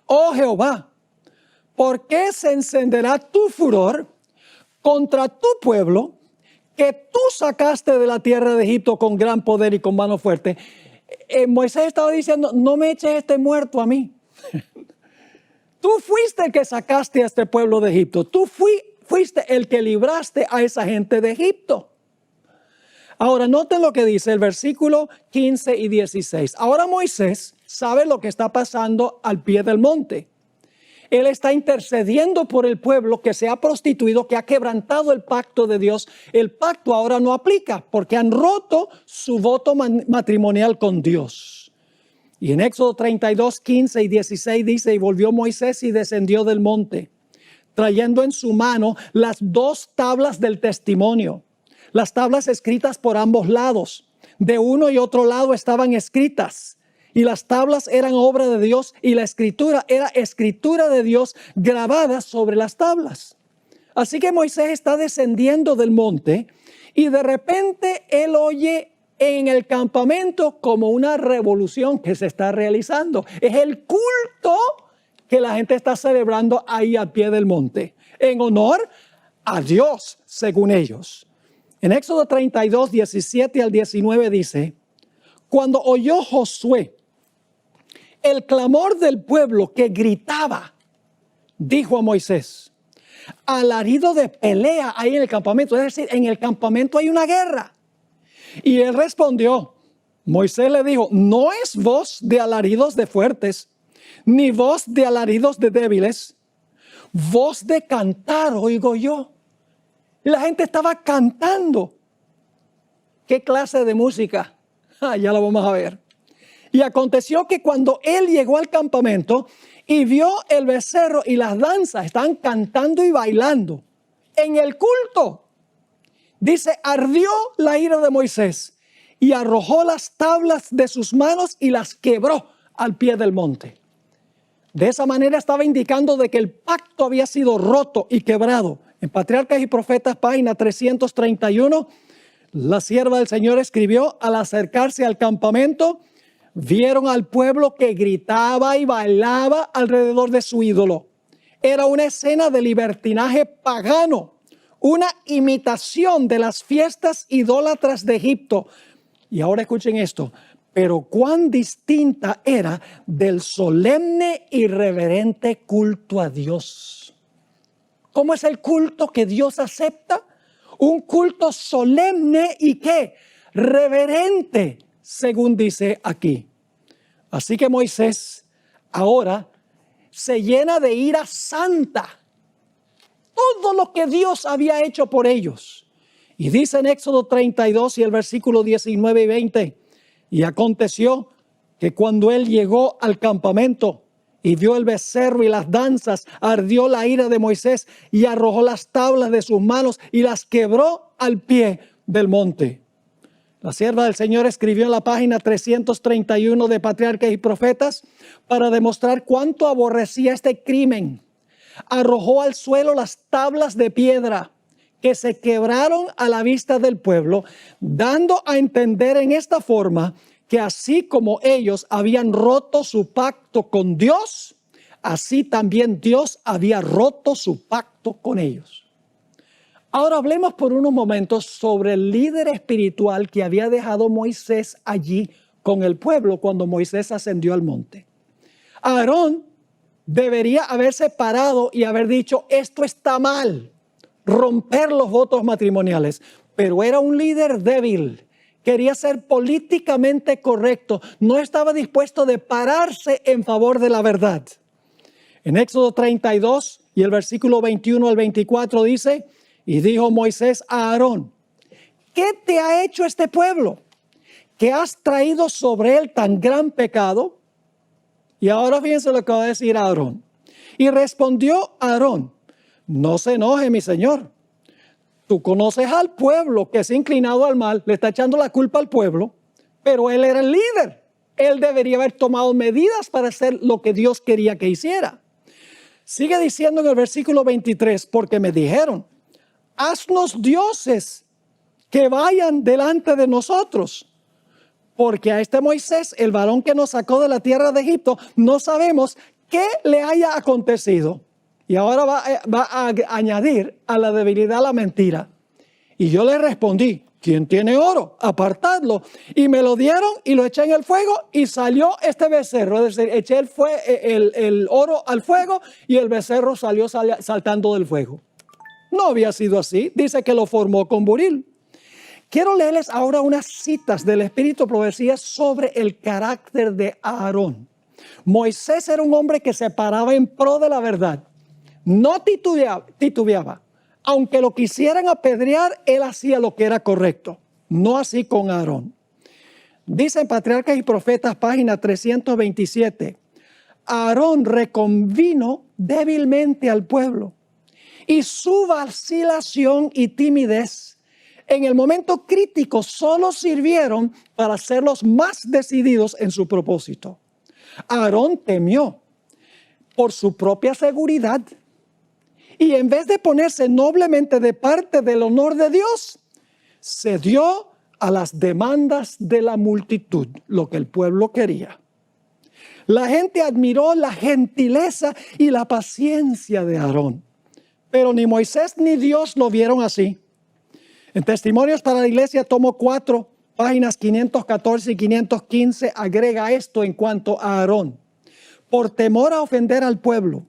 oh Jehová, ¿por qué se encenderá tu furor contra tu pueblo que tú sacaste de la tierra de Egipto con gran poder y con mano fuerte? Moisés estaba diciendo, no me eches este muerto a mí. Tú fuiste el que sacaste a este pueblo de Egipto. Tú fuiste el que libraste a esa gente de Egipto. Ahora noten lo que dice el versículo 15 y 16. Ahora Moisés sabe lo que está pasando al pie del monte. Él está intercediendo por el pueblo que se ha prostituido, que ha quebrantado el pacto de Dios. El pacto ahora no aplica porque han roto su voto matrimonial con Dios. Y en Éxodo 32, 15 y 16 dice, y volvió Moisés y descendió del monte, trayendo en su mano las 2 tablas del testimonio, las tablas escritas por ambos lados. De uno y otro lado estaban escritas, y las tablas eran obra de Dios, y la escritura era escritura de Dios grabada sobre las tablas. Así que Moisés está descendiendo del monte, y de repente él oye en el campamento como una revolución que se está realizando. Es el culto que la gente está celebrando ahí al pie del monte, en honor a Dios, según ellos. En Éxodo 32, 17 al 19 dice, cuando oyó Josué el clamor del pueblo que gritaba, dijo a Moisés, alarido de pelea ahí en el campamento, es decir, en el campamento hay una guerra. Y él respondió, Moisés le dijo, no es voz de alaridos de fuertes, ni voz de alaridos de débiles, voz de cantar oigo yo. Y la gente estaba cantando. ¿Qué clase de música? Ya lo vamos a ver. Y aconteció que cuando él llegó al campamento y vio el becerro y las danzas, estaban cantando y bailando en el culto. Dice, ardió la ira de Moisés y arrojó las tablas de sus manos y las quebró al pie del monte. De esa manera estaba indicando de que el pacto había sido roto y quebrado. En Patriarcas y Profetas, página 331, la sierva del Señor escribió, al acercarse al campamento, vieron al pueblo que gritaba y bailaba alrededor de su ídolo. Era una escena de libertinaje pagano, una imitación de las fiestas idólatras de Egipto. Y ahora escuchen esto, pero cuán distinta era del solemne y reverente culto a Dios. ¿Cómo es el culto que Dios acepta? Un culto solemne y ¿qué? Reverente, según dice aquí. Así que Moisés ahora se llena de ira santa. Todo lo que Dios había hecho por ellos. Y dice en Éxodo 32 y el versículo 19 y 20, y aconteció que cuando él llegó al campamento y vio el becerro y las danzas, ardió la ira de Moisés y arrojó las tablas de sus manos y las quebró al pie del monte. La sierva del Señor escribió en la página 331 de Patriarcas y Profetas para demostrar cuánto aborrecía este crimen. Arrojó al suelo las tablas de piedra que se quebraron a la vista del pueblo, dando a entender en esta forma que así como ellos habían roto su pacto con Dios, así también Dios había roto su pacto con ellos. Ahora hablemos por unos momentos sobre el líder espiritual que había dejado Moisés allí con el pueblo cuando Moisés ascendió al monte. Aarón debería haberse parado y haber dicho, esto está mal, romper los votos matrimoniales, pero era un líder débil. Quería ser políticamente correcto. No estaba dispuesto de pararse en favor de la verdad. En Éxodo 32 y el versículo 21 al 24 dice, y dijo Moisés a Aarón, ¿qué te ha hecho este pueblo? ¿Que has traído sobre él tan gran pecado? Y ahora fíjense lo que va a decir Aarón. Y respondió Aarón, no se enoje mi señor. Tú conoces al pueblo que se ha inclinado al mal, le está echando la culpa al pueblo, pero él era el líder. Él debería haber tomado medidas para hacer lo que Dios quería que hiciera. Sigue diciendo en el versículo 23, porque me dijeron, haznos dioses que vayan delante de nosotros. Porque a este Moisés, el varón que nos sacó de la tierra de Egipto, no sabemos qué le haya acontecido. Y ahora va a añadir a la debilidad la mentira. Y yo le respondí, ¿quién tiene oro? Apartadlo. Y me lo dieron y lo eché en el fuego y salió este becerro. Es decir, eché el oro al fuego y el becerro salió saltando del fuego. No había sido así. Dice que lo formó con buril. Quiero leerles ahora unas citas del Espíritu Profecía sobre el carácter de Aarón. Moisés era un hombre que se paraba en pro de la verdad. No titubeaba. Aunque lo quisieran apedrear, él hacía lo que era correcto. No así con Aarón. Dice en Patriarcas y Profetas, página 327. Aarón reconvino débilmente al pueblo. Y su vacilación y timidez en el momento crítico solo sirvieron para hacerlos más decididos en su propósito. Aarón temió por su propia seguridad. Y en vez de ponerse noblemente de parte del honor de Dios, cedió a las demandas de la multitud, lo que el pueblo quería. La gente admiró la gentileza y la paciencia de Aarón, pero ni Moisés ni Dios lo vieron así. En Testimonios para la Iglesia, tomo 4, páginas 514 y 515, agrega esto en cuanto a Aarón. por temor a ofender al pueblo,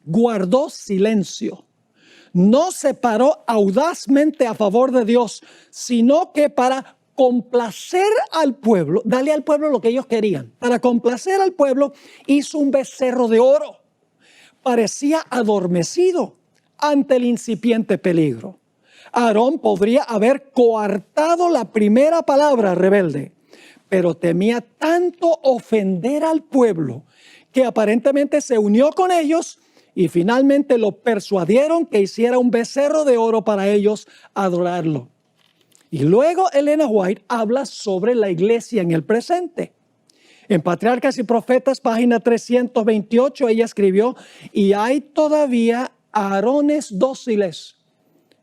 guardó silencio. No se paró audazmente a favor de Dios, sino que para complacer al pueblo, darle al pueblo lo que ellos querían. Para complacer al pueblo, hizo un becerro de oro. Parecía adormecido ante el incipiente peligro. Aarón podría haber coartado la primera palabra rebelde, pero temía tanto ofender al pueblo que aparentemente se unió con ellos y finalmente lo persuadieron que hiciera un becerro de oro para ellos adorarlo. Y luego Elena White habla sobre la iglesia en el presente. En Patriarcas y Profetas, página 328, ella escribió, y hay todavía Aarones dóciles.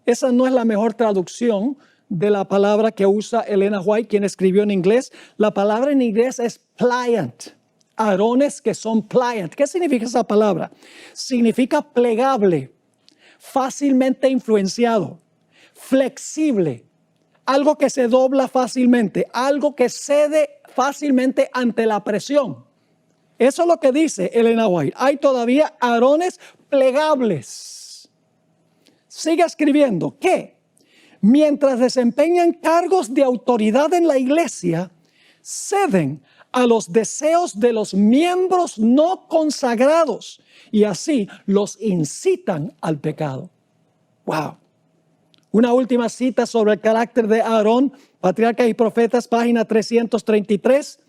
Esa no es la mejor traducción de la palabra que usa Elena White, quien escribió en inglés. La palabra en inglés es pliant. Aarones que son pliant. ¿Qué significa esa palabra? Significa plegable, fácilmente influenciado, flexible, algo que se dobla fácilmente, algo que cede fácilmente ante la presión. Eso es lo que dice Elena White. Hay todavía Aarones plegables. Sigue escribiendo que mientras desempeñan cargos de autoridad en la iglesia, ceden a los deseos de los miembros no consagrados y así los incitan al pecado. ¡Wow! Una última cita sobre el carácter de Aarón, Patriarcas y Profetas, página 333.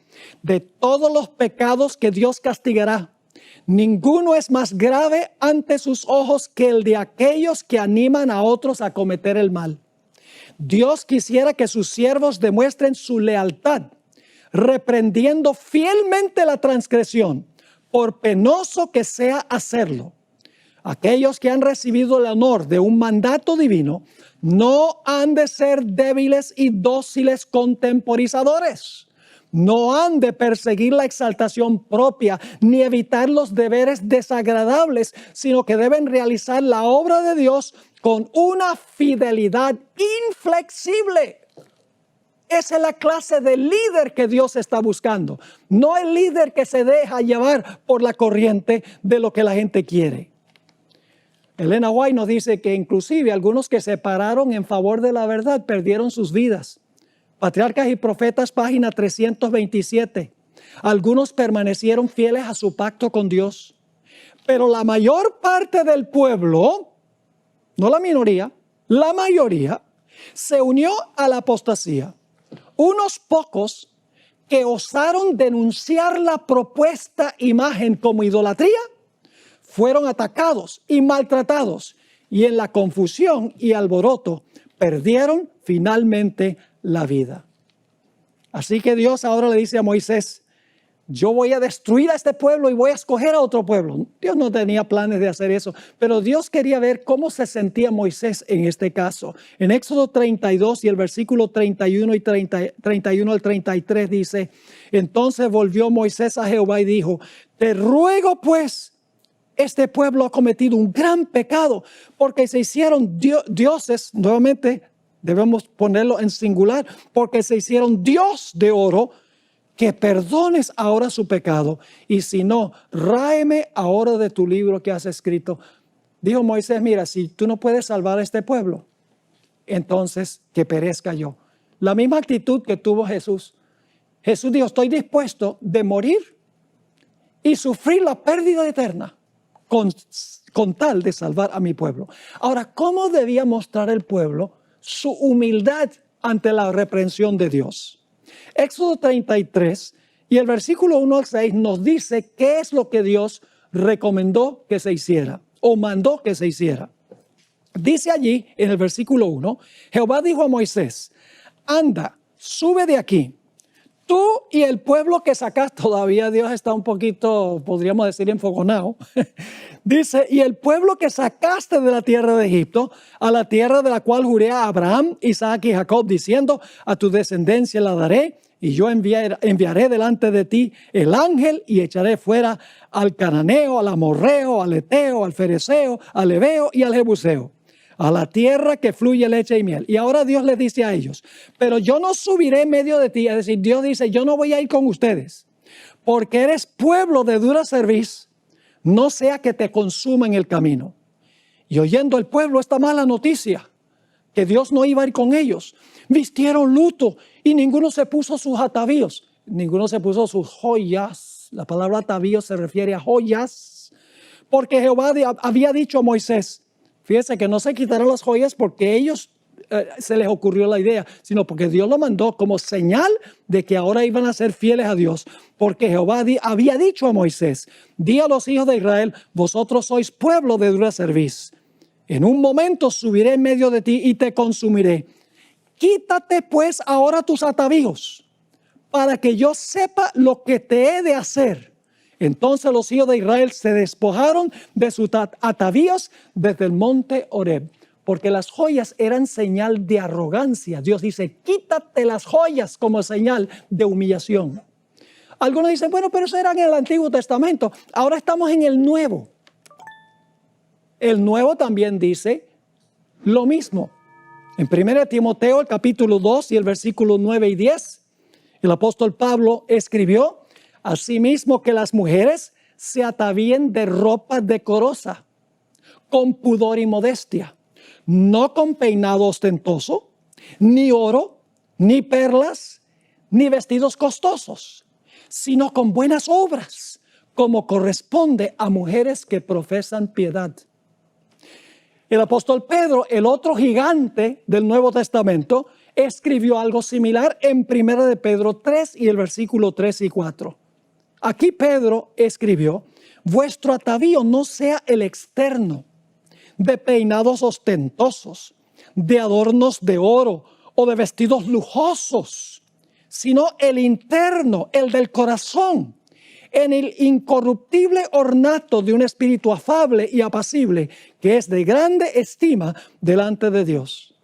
De todos los pecados que Dios castigará, ninguno es más grave ante sus ojos que el de aquellos que animan a otros a cometer el mal. Dios quisiera que sus siervos demuestren su lealtad, reprendiendo fielmente la transgresión, por penoso que sea hacerlo. Aquellos que han recibido el honor de un mandato divino no han de ser débiles y dóciles contemporizadores. No han de perseguir la exaltación propia ni evitar los deberes desagradables, sino que deben realizar la obra de Dios con una fidelidad inflexible. Esa es la clase de líder que Dios está buscando. No el líder que se deja llevar por la corriente de lo que la gente quiere. Elena White nos dice que inclusive algunos que se pararon en favor de la verdad perdieron sus vidas. Patriarcas y Profetas, página 327. Algunos permanecieron fieles a su pacto con Dios. Pero la mayor parte del pueblo, no la minoría, la mayoría, se unió a la apostasía. Unos pocos que osaron denunciar la propuesta imagen como idolatría, fueron atacados y maltratados y en la confusión y alboroto perdieron finalmente la vida. Así que Dios ahora le dice a Moisés, yo voy a destruir a este pueblo y voy a escoger a otro pueblo. Dios no tenía planes de hacer eso, pero Dios quería ver cómo se sentía Moisés en este caso. En Éxodo 32 y el versículo 31 y 31 al 33 dice, entonces volvió Moisés a Jehová y dijo, te ruego pues, este pueblo ha cometido un gran pecado porque se hicieron dioses, nuevamente debemos ponerlo en singular, porque se hicieron Dios de oro, que perdones ahora su pecado y si no, ráeme ahora de tu libro que has escrito. Dijo Moisés, mira, si tú no puedes salvar a este pueblo, entonces que perezca yo. La misma actitud que tuvo Jesús. Jesús dijo, estoy dispuesto de morir y sufrir la pérdida eterna con tal de salvar a mi pueblo. Ahora, ¿cómo debía mostrar el pueblo su humildad ante la reprensión de Dios? Éxodo 33 y el versículo 1 al 6 nos dice qué es lo que Dios recomendó que se hiciera o mandó que se hiciera. Dice allí en el versículo 1, Jehová dijo a Moisés, anda, sube de aquí, tú y el pueblo que sacaste. Todavía Dios está un poquito, podríamos decir, enfogonado. Dice, y el pueblo que sacaste de la tierra de Egipto, a la tierra de la cual juré a Abraham, Isaac y Jacob, diciendo, a tu descendencia la daré, y yo enviaré delante de ti el ángel y echaré fuera al cananeo, al amorreo, al eteo, al fereceo, al heveo y al jebuseo, a la tierra que fluye leche y miel. Y ahora Dios les dice a ellos, pero yo no subiré en medio de ti, es decir, Dios dice, yo no voy a ir con ustedes, porque eres pueblo de dura cerviz, no sea que te consuma en el camino. Y oyendo el pueblo esta mala noticia, que Dios no iba a ir con ellos, vistieron luto y ninguno se puso sus atavíos, ninguno se puso sus joyas. La palabra atavío se refiere a joyas, porque Jehová había dicho a Moisés, fíjese que no se quitaron las joyas porque ellos se les ocurrió la idea, sino porque Dios lo mandó como señal de que ahora iban a ser fieles a Dios, porque Jehová había dicho a Moisés, di a los hijos de Israel, vosotros sois pueblo de dura cerviz. En un momento subiré en medio de ti y te consumiré. Quítate pues ahora tus atavíos, para que yo sepa lo que te he de hacer. Entonces los hijos de Israel se despojaron de sus atavíos desde el monte Horeb, porque las joyas eran señal de arrogancia. Dios dice, quítate las joyas como señal de humillación. Algunos dicen, bueno, pero eso era en el Antiguo Testamento. Ahora estamos en el Nuevo. El Nuevo también dice lo mismo. En 1 Timoteo, el capítulo 2 y el versículo 9 y 10, el apóstol Pablo escribió, asimismo que las mujeres se atavíen de ropa decorosa, con pudor y modestia, no con peinado ostentoso, ni oro, ni perlas, ni vestidos costosos, sino con buenas obras, como corresponde a mujeres que profesan piedad. El apóstol Pedro, el otro gigante del Nuevo Testamento, escribió algo similar en 1 de Pedro 3 y el versículo 3 y 4. Aquí Pedro escribió, vuestro atavío no sea el externo, de peinados ostentosos, de adornos de oro o de vestidos lujosos, sino el interno, el del corazón, en el incorruptible ornato de un espíritu afable y apacible, que es de grande estima delante de Dios.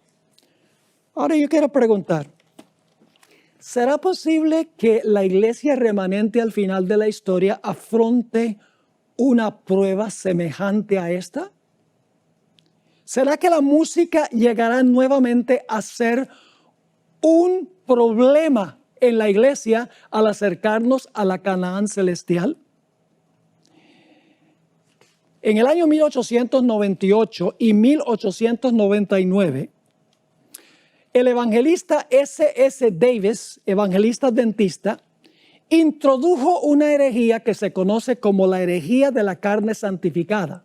Ahora yo quiero preguntar, ¿será posible que la iglesia remanente al final de la historia afronte una prueba semejante a esta? ¿Será que la música llegará nuevamente a ser un problema en la iglesia al acercarnos a la Canaán celestial? En el año 1898 y 1899, el evangelista S.S. Davis, evangelista adventista, introdujo una herejía que se conoce como la herejía de la carne santificada.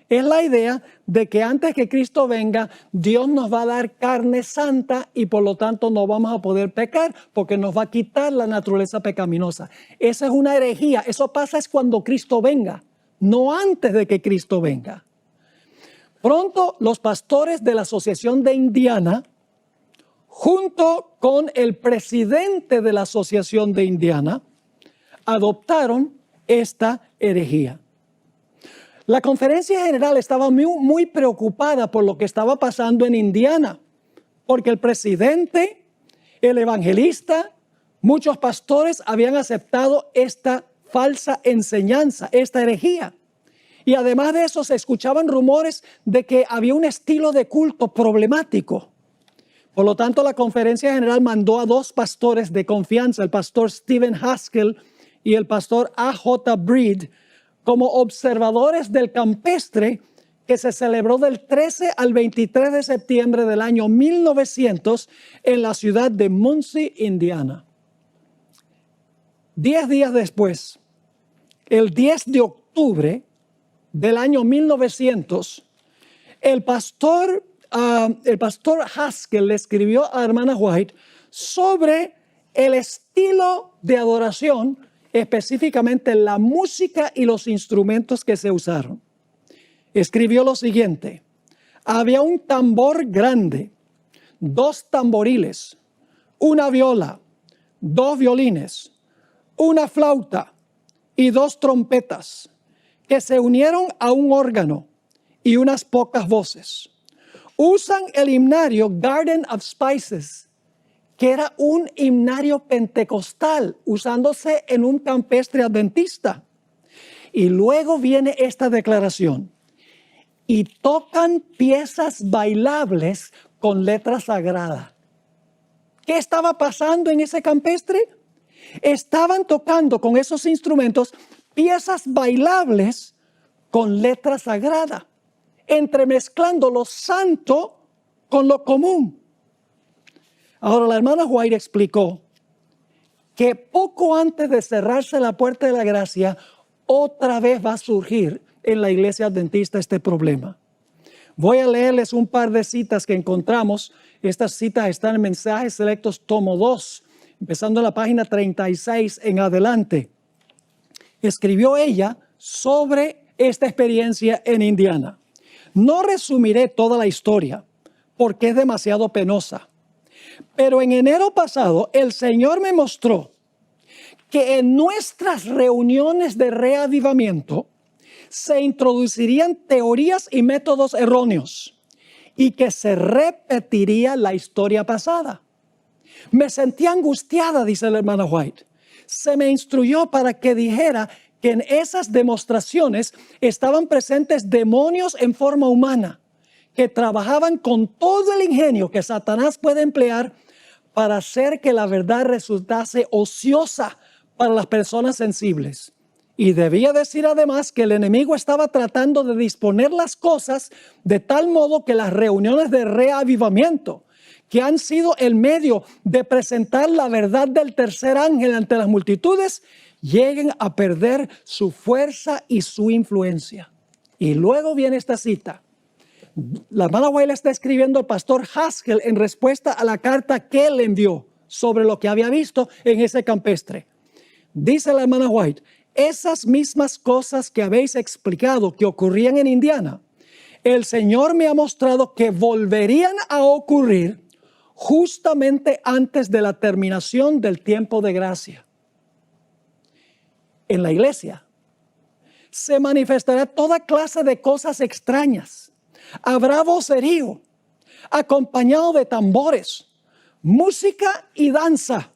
Es la idea de que antes que Cristo venga, Dios nos va a dar carne santa y por lo tanto no vamos a poder pecar porque nos va a quitar la naturaleza pecaminosa. Esa es una herejía. Eso pasa es cuando Cristo venga, no antes de que Cristo venga. Pronto los pastores de la Asociación de Indiana, junto con el presidente de la Asociación de Indiana, adoptaron esta herejía. La conferencia general estaba muy preocupada por lo que estaba pasando en Indiana, porque el presidente, el evangelista, muchos pastores habían aceptado esta falsa enseñanza, esta herejía. Y además de eso se escuchaban rumores de que había un estilo de culto problemático. Por lo tanto, la conferencia general mandó a dos pastores de confianza, el pastor Stephen Haskell y el pastor A.J. Breed, como observadores del campestre que se celebró del 13 al 23 de septiembre del año 1900 en la ciudad de Muncie, Indiana. 10 días después, el 10 de octubre del año 1900, el pastor Haskell le escribió a la hermana White sobre el estilo de adoración, específicamente la música y los instrumentos que se usaron. Escribió lo siguiente: había un tambor grande, 2 tamboriles, una viola, 2 violines, una flauta y 2 trompetas que se unieron a un órgano y unas pocas voces. Usan el himnario Garden of Spices, que era un himnario pentecostal usándose en un campestre adventista. Y luego viene esta declaración: y tocan piezas bailables con letra sagrada. ¿Qué estaba pasando en ese campestre? estaban tocando con esos instrumentos piezas bailables con letra sagrada, entremezclando lo santo con lo común. Ahora, la hermana White explicó que poco antes de cerrarse la puerta de la gracia, otra vez va a surgir en la iglesia adventista este problema. Voy a leerles un par de citas que encontramos. Estas citas están en Mensajes Selectos, tomo 2, empezando en la página 36 en adelante. Escribió ella sobre esta experiencia en Indiana. No resumiré toda la historia porque es demasiado penosa. Pero en enero pasado, el Señor me mostró que en nuestras reuniones de reavivamiento se introducirían teorías y métodos erróneos y que se repetiría la historia pasada. Me sentí angustiada, dice la hermana White. Se me instruyó para que dijera que en esas demostraciones estaban presentes demonios en forma humana que trabajaban con todo el ingenio que Satanás puede emplear para hacer que la verdad resultase ociosa para las personas sensibles. Y debía decir además que el enemigo estaba tratando de disponer las cosas de tal modo que las reuniones de reavivamiento, que han sido el medio de presentar la verdad del tercer ángel ante las multitudes, lleguen a perder su fuerza y su influencia. Y luego viene esta cita. La hermana White está escribiendo al pastor Haskell en respuesta a la carta que él envió sobre lo que había visto en ese campestre. Dice la hermana White: esas mismas cosas que habéis explicado que ocurrían en Indiana, el Señor me ha mostrado que volverían a ocurrir justamente antes de la terminación del tiempo de gracia. En la iglesia se manifestará toda clase de cosas extrañas. Habrá vocerío, acompañado de tambores, música y danza.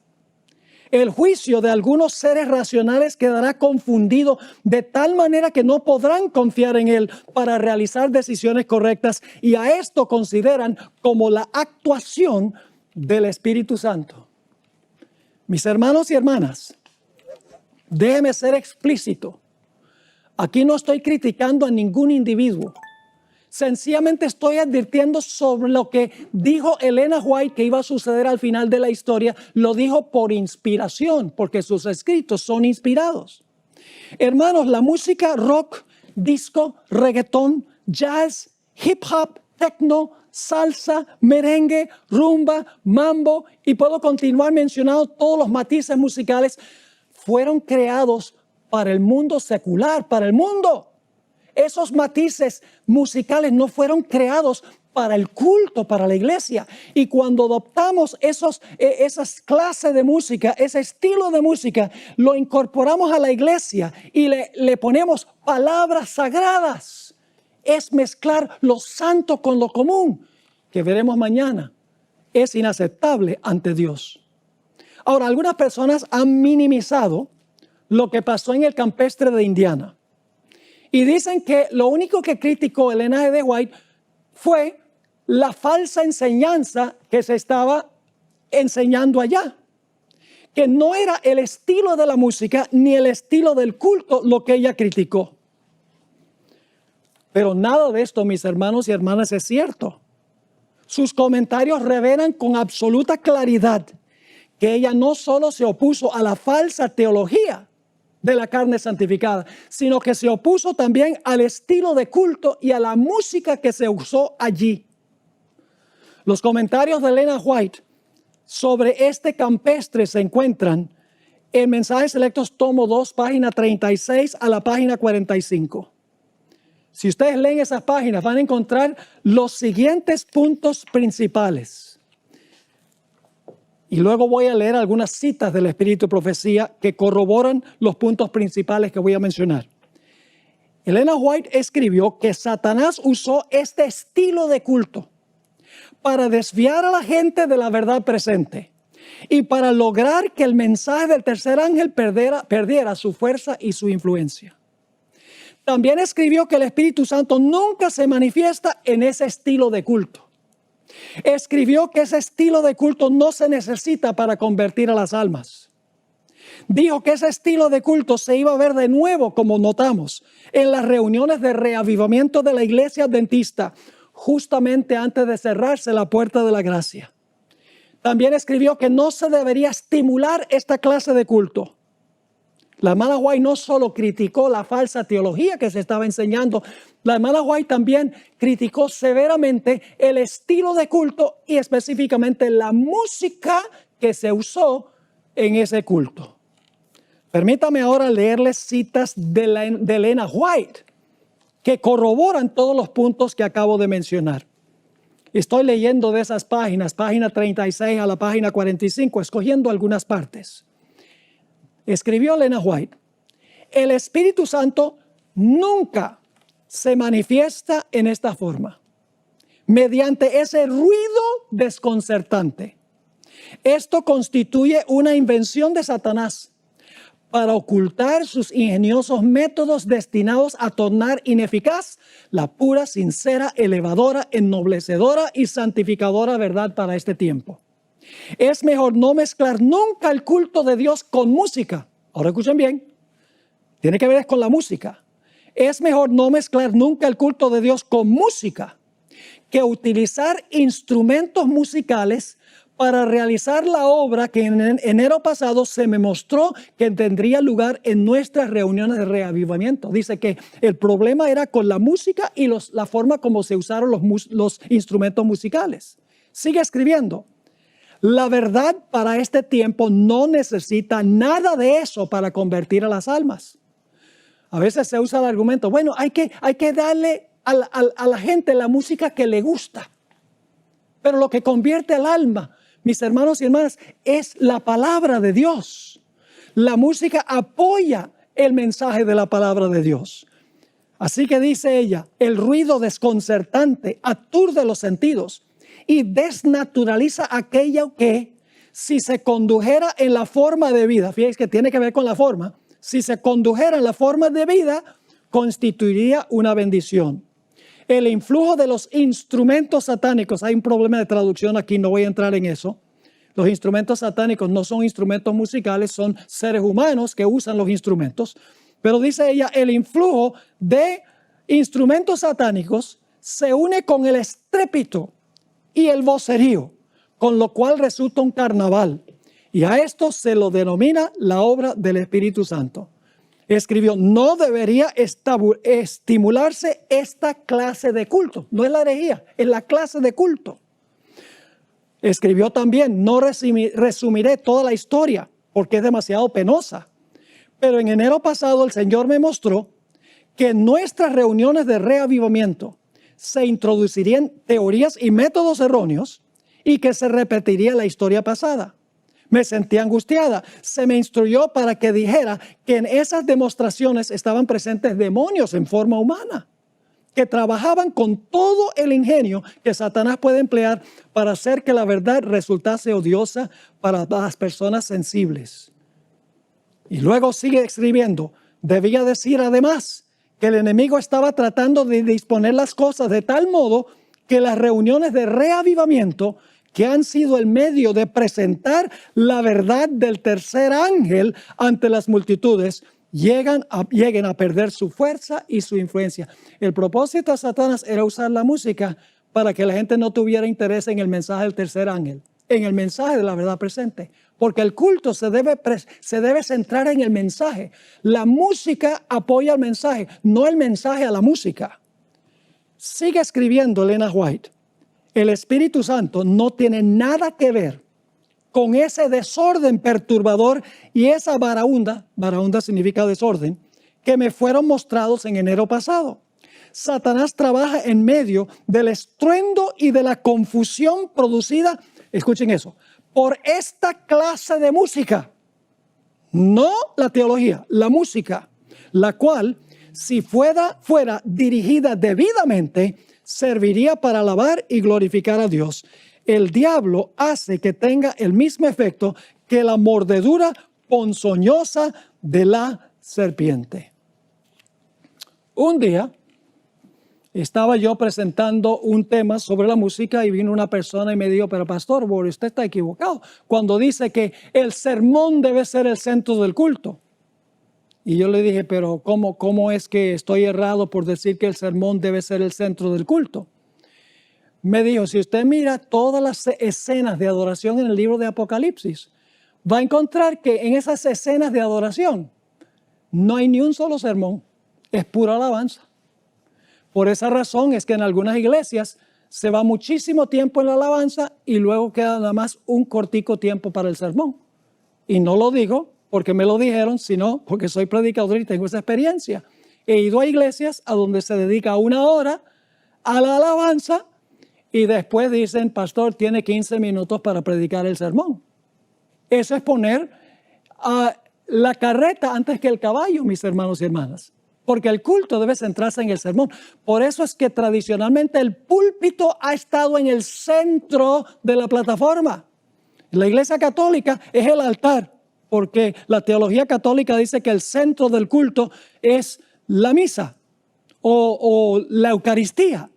El juicio de algunos seres racionales quedará confundido de tal manera que no podrán confiar en él para realizar decisiones correctas, y a esto consideran como la actuación del Espíritu Santo. Mis hermanos y hermanas, déjeme ser explícito. Aquí no estoy criticando a ningún individuo. Sencillamente estoy advirtiendo sobre lo que dijo Elena White que iba a suceder al final de la historia. Lo dijo por inspiración, porque sus escritos son inspirados. Hermanos, la música rock, disco, reggaetón, jazz, hip hop, techno, salsa, merengue, rumba, mambo, y puedo continuar mencionando todos los matices musicales, fueron creados para el mundo secular, para el mundo. Esos matices musicales no fueron creados para el culto, para la iglesia. Y cuando adoptamos esas clases de música, ese estilo de música, lo incorporamos a la iglesia y le ponemos palabras sagradas. Es mezclar lo santo con lo común, que veremos mañana. Es inaceptable ante Dios. Ahora, algunas personas han minimizado lo que pasó en el campestre de Indiana. Y dicen que lo único que criticó Elena G. White fue la falsa enseñanza que se estaba enseñando allá. Que no era el estilo de la música ni el estilo del culto lo que ella criticó. Pero nada de esto, mis hermanos y hermanas, es cierto. Sus comentarios revelan con absoluta claridad que ella no solo se opuso a la falsa teología de la carne santificada, sino que se opuso también al estilo de culto y a la música que se usó allí. Los comentarios de Elena White sobre este campestre se encuentran en Mensajes Selectos, tomo 2, página 36 a la página 45. Si ustedes leen esas páginas, van a encontrar los siguientes puntos principales. Y luego voy a leer algunas citas del Espíritu de Profecía que corroboran los puntos principales que voy a mencionar. Elena White escribió que Satanás usó este estilo de culto para desviar a la gente de la verdad presente y para lograr que el mensaje del tercer ángel perdiera su fuerza y su influencia. También escribió que el Espíritu Santo nunca se manifiesta en ese estilo de culto. Escribió que ese estilo de culto no se necesita para convertir a las almas. Dijo que ese estilo de culto se iba a ver de nuevo, como notamos, en las reuniones de reavivamiento de la iglesia adventista, justamente antes de cerrarse la puerta de la gracia. También escribió que no se debería estimular esta clase de culto. La hermana White no solo criticó la falsa teología que se estaba enseñando, la hermana White también criticó severamente el estilo de culto y específicamente la música que se usó en ese culto. Permítame ahora leerles citas de Elena White que corroboran todos los puntos que acabo de mencionar. Estoy leyendo de esas páginas, página 36 a la página 45, escogiendo algunas partes. Escribió Elena White: el Espíritu Santo nunca se manifiesta en esta forma, mediante ese ruido desconcertante. Esto constituye una invención de Satanás para ocultar sus ingeniosos métodos destinados a tornar ineficaz la pura, sincera, elevadora, ennoblecedora y santificadora verdad para este tiempo. Es mejor no mezclar nunca el culto de Dios con música. Ahora escuchen bien, tiene que ver con la música. Es mejor no mezclar nunca el culto de Dios con música que utilizar instrumentos musicales para realizar la obra que en enero pasado se me mostró que tendría lugar en nuestras reuniones de reavivamiento. Dice que el problema era con la música y la forma como se usaron los instrumentos musicales. Sigue escribiendo: la verdad para este tiempo no necesita nada de eso para convertir a las almas. A veces se usa el argumento, bueno, hay que darle a la gente la música que le gusta. Pero lo que convierte al alma, mis hermanos y hermanas, es la palabra de Dios. La música apoya el mensaje de la palabra de Dios. Así que dice ella, el ruido desconcertante aturde los sentidos y desnaturaliza aquello que, si se condujera en la forma de vida, fíjense que tiene que ver con la forma, si se condujera en la forma de vida, constituiría una bendición. El influjo de los instrumentos satánicos, hay un problema de traducción aquí, no voy a entrar en eso. Los instrumentos satánicos no son instrumentos musicales, son seres humanos que usan los instrumentos. Pero dice ella, el influjo de instrumentos satánicos se une con el estrépito y el vocerío, con lo cual resulta un carnaval. Y a esto se lo denomina la obra del Espíritu Santo. Escribió, no debería estimularse esta clase de culto. No es la herejía, es la clase de culto. Escribió también, no resumiré toda la historia porque es demasiado penosa. Pero en enero pasado el Señor me mostró que en nuestras reuniones de reavivamiento se introducirían teorías y métodos erróneos y que se repetiría la historia pasada. Me sentí angustiada. Se me instruyó para que dijera que en esas demostraciones estaban presentes demonios en forma humana, que trabajaban con todo el ingenio que Satanás puede emplear para hacer que la verdad resultase odiosa para las personas sensibles. Y luego sigue escribiendo, debía decir además que el enemigo estaba tratando de disponer las cosas de tal modo que las reuniones de reavivamiento, que han sido el medio de presentar la verdad del tercer ángel ante las multitudes, lleguen a perder su fuerza y su influencia. El propósito de Satanás era usar la música para que la gente no tuviera interés en el mensaje del tercer ángel, en el mensaje de la verdad presente. Porque el culto se debe centrar en el mensaje. La música apoya el mensaje, no el mensaje a la música. Sigue escribiendo Elena White. El Espíritu Santo no tiene nada que ver con ese desorden perturbador y esa varaunda significa desorden, que me fueron mostrados en enero pasado. Satanás trabaja en medio del estruendo y de la confusión producida, escuchen eso, por esta clase de música, no la teología, la música, la cual, si fuera dirigida debidamente, serviría para alabar y glorificar a Dios. El diablo hace que tenga el mismo efecto que la mordedura ponzoñosa de la serpiente. Un día, estaba yo presentando un tema sobre la música y vino una persona y me dijo, pero pastor, usted está equivocado cuando dice que el sermón debe ser el centro del culto. Y yo le dije, pero ¿cómo es que estoy errado por decir que el sermón debe ser el centro del culto? Me dijo, si usted mira todas las escenas de adoración en el libro de Apocalipsis, va a encontrar que en esas escenas de adoración no hay ni un solo sermón, es pura alabanza. Por esa razón es que en algunas iglesias se va muchísimo tiempo en la alabanza y luego queda nada más un cortico tiempo para el sermón. Y no lo digo porque me lo dijeron, sino porque soy predicador y tengo esa experiencia. He ido a iglesias a donde se dedica 1 hora a la alabanza y después dicen, pastor, tiene 15 minutos para predicar el sermón. Eso es poner la carreta antes que el caballo, mis hermanos y hermanas. Porque el culto debe centrarse en el sermón. Por eso es que tradicionalmente el púlpito ha estado en el centro de la plataforma. La Iglesia Católica es el altar, porque la teología católica dice que el centro del culto es la misa o la Eucaristía.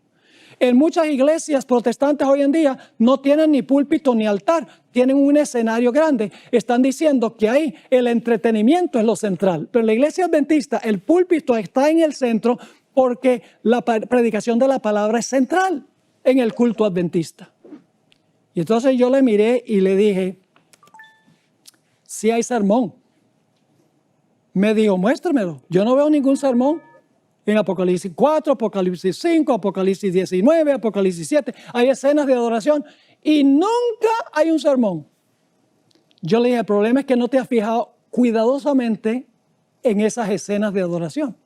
En muchas iglesias protestantes hoy en día no tienen ni púlpito ni altar, tienen un escenario grande. Están diciendo que ahí el entretenimiento es lo central. Pero en la iglesia adventista el púlpito está en el centro porque la predicación de la palabra es central en el culto adventista. Y entonces yo le miré y le dije, sí hay sermón. Me dijo, muéstramelo. Yo no veo ningún sermón. En Apocalipsis 4, Apocalipsis 5, Apocalipsis 19, Apocalipsis 7, hay escenas de adoración y nunca hay un sermón. Yo le dije, el problema es que no te has fijado cuidadosamente en esas escenas de adoración.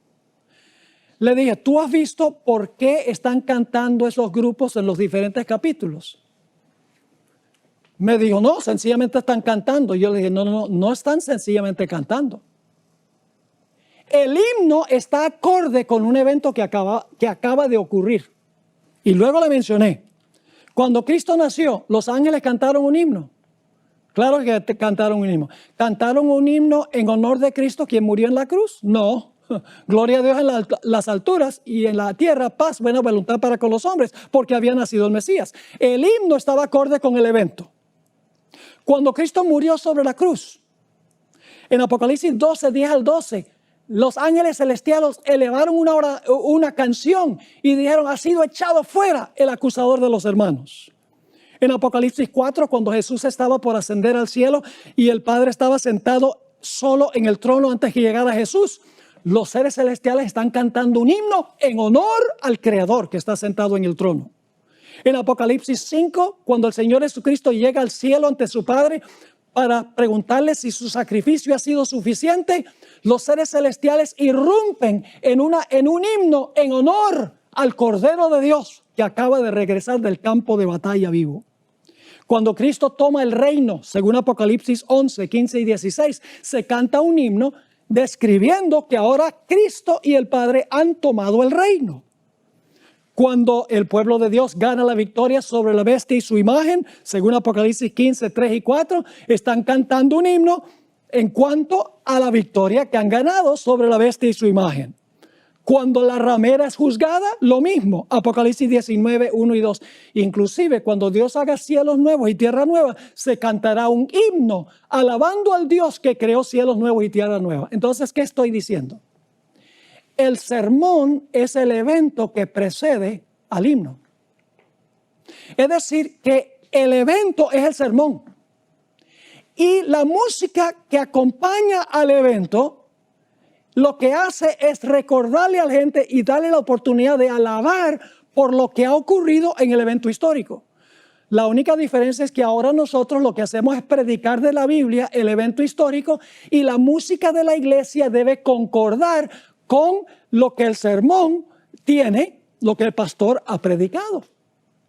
Le dije, ¿tú has visto por qué están cantando esos grupos en los diferentes capítulos? Me dijo, no, sencillamente están cantando. Yo le dije, no están sencillamente cantando. El himno está acorde con un evento que acaba de ocurrir. Y luego le mencioné, cuando Cristo nació, los ángeles cantaron un himno. Claro que cantaron un himno. ¿Cantaron un himno en honor de Cristo quien murió en la cruz? No. Gloria a Dios en las alturas y en la tierra, paz, buena voluntad para con los hombres, porque había nacido el Mesías. El himno estaba acorde con el evento. Cuando Cristo murió sobre la cruz, en Apocalipsis 12, 10 al 12, los ángeles celestiales elevaron una canción y dijeron, ha sido echado fuera el acusador de los hermanos. En Apocalipsis 4, cuando Jesús estaba por ascender al cielo y el Padre estaba sentado solo en el trono antes que llegara Jesús, los seres celestiales están cantando un himno en honor al Creador que está sentado en el trono. En Apocalipsis 5, cuando el Señor Jesucristo llega al cielo ante su Padre para preguntarle si su sacrificio ha sido suficiente, los seres celestiales irrumpen en un himno en honor al Cordero de Dios que acaba de regresar del campo de batalla vivo. Cuando Cristo toma el reino, según Apocalipsis 11, 15 y 16, se canta un himno describiendo que ahora Cristo y el Padre han tomado el reino. Cuando el pueblo de Dios gana la victoria sobre la bestia y su imagen, según Apocalipsis 15, 3 y 4, están cantando un himno en cuanto a la victoria que han ganado sobre la bestia y su imagen. Cuando la ramera es juzgada, lo mismo, Apocalipsis 19, 1 y 2. Inclusive cuando Dios haga cielos nuevos y tierra nueva, se cantará un himno alabando al Dios que creó cielos nuevos y tierra nueva. Entonces, ¿qué estoy diciendo? El sermón es el evento que precede al himno. Es decir, que el evento es el sermón. Y la música que acompaña al evento, lo que hace es recordarle a la gente y darle la oportunidad de alabar por lo que ha ocurrido en el evento histórico. La única diferencia es que ahora nosotros lo que hacemos es predicar de la Biblia el evento histórico y la música de la iglesia debe concordar con lo que el sermón tiene, lo que el pastor ha predicado.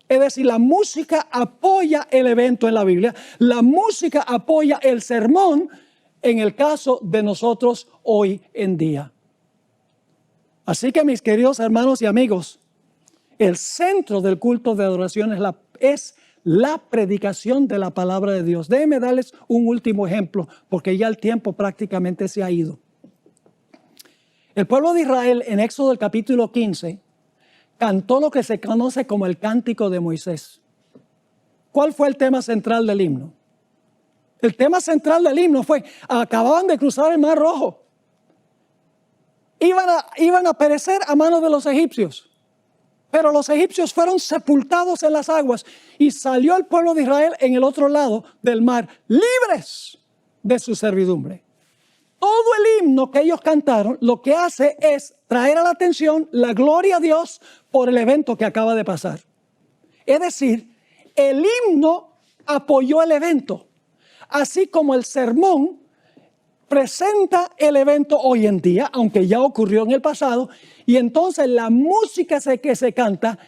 Es decir, la música apoya el evento en la Biblia, la música apoya el sermón en el caso de nosotros hoy en día. Así que mis queridos hermanos y amigos, el centro del culto de adoración es la predicación de la palabra de Dios. Déjenme darles un último ejemplo, porque ya el tiempo prácticamente se ha ido. El pueblo de Israel en Éxodo el capítulo 15 cantó lo que se conoce como el Cántico de Moisés. ¿Cuál fue el tema central del himno? El tema central del himno fue, acababan de cruzar el Mar Rojo. Iban a perecer a manos de los egipcios. Pero los egipcios fueron sepultados en las aguas y salió el pueblo de Israel en el otro lado del mar, libres de su servidumbre. Todo el himno que ellos cantaron lo que hace es traer a la atención la gloria a Dios por el evento que acaba de pasar. Es decir, el himno apoyó el evento, así como el sermón presenta el evento hoy en día, aunque ya ocurrió en el pasado, y entonces la música que se canta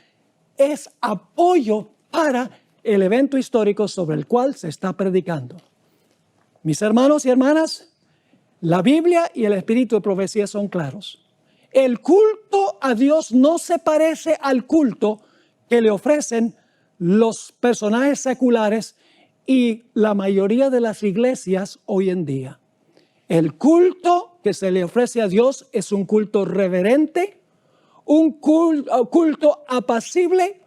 es apoyo para el evento histórico sobre el cual se está predicando. Mis hermanos y hermanas, la Biblia y el espíritu de profecía son claros. El culto a Dios no se parece al culto que le ofrecen los personajes seculares y la mayoría de las iglesias hoy en día. El culto que se le ofrece a Dios es un culto reverente, un culto apacible,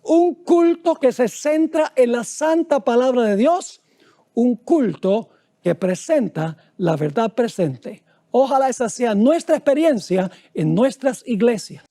un culto que se centra en la santa palabra de Dios, un culto que presenta la verdad presente. Ojalá esa sea nuestra experiencia en nuestras iglesias.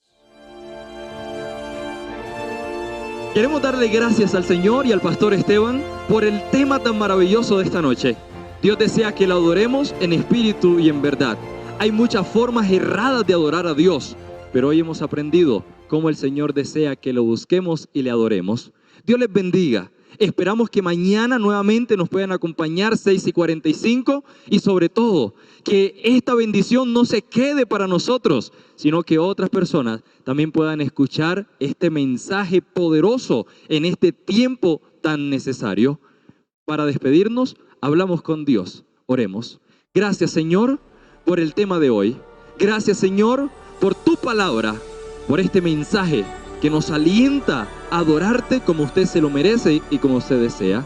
Queremos darle gracias al Señor y al pastor Esteban por el tema tan maravilloso de esta noche. Dios desea que lo adoremos en espíritu y en verdad. Hay muchas formas erradas de adorar a Dios, pero hoy hemos aprendido cómo el Señor desea que lo busquemos y le adoremos. Dios les bendiga. Esperamos que mañana nuevamente nos puedan acompañar 6:45 y sobre todo que esta bendición no se quede para nosotros, sino que otras personas también puedan escuchar este mensaje poderoso en este tiempo tan necesario. Para despedirnos, hablamos con Dios. Oremos. Gracias, Señor, por el tema de hoy. Gracias, Señor, por tu palabra, por este mensaje que nos alienta a adorarte como usted se lo merece y como usted desea.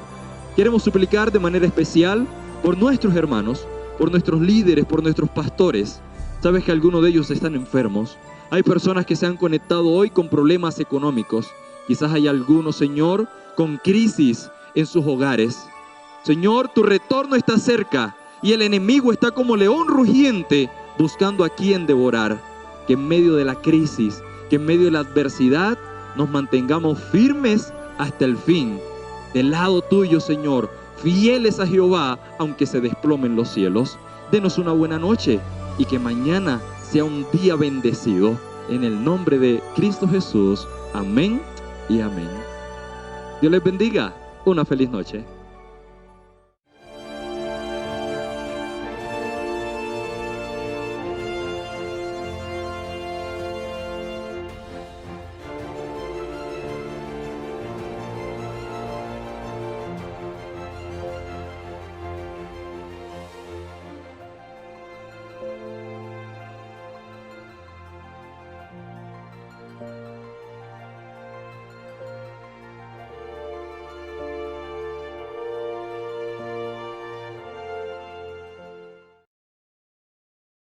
Queremos suplicar de manera especial por nuestros hermanos, por nuestros líderes, por nuestros pastores. Sabes que algunos de ellos están enfermos. Hay personas que se han conectado hoy con problemas económicos. Quizás hay algunos, Señor, con crisis en sus hogares. Señor, tu retorno está cerca y el enemigo está como león rugiente buscando a quien devorar. Que en medio de la crisis, que en medio de la adversidad nos mantengamos firmes hasta el fin. Del lado tuyo, Señor, fieles a Jehová, aunque se desplomen los cielos. Denos una buena noche y que mañana sea un día bendecido. En el nombre de Cristo Jesús. Amén y amén. Dios les bendiga. Una feliz noche.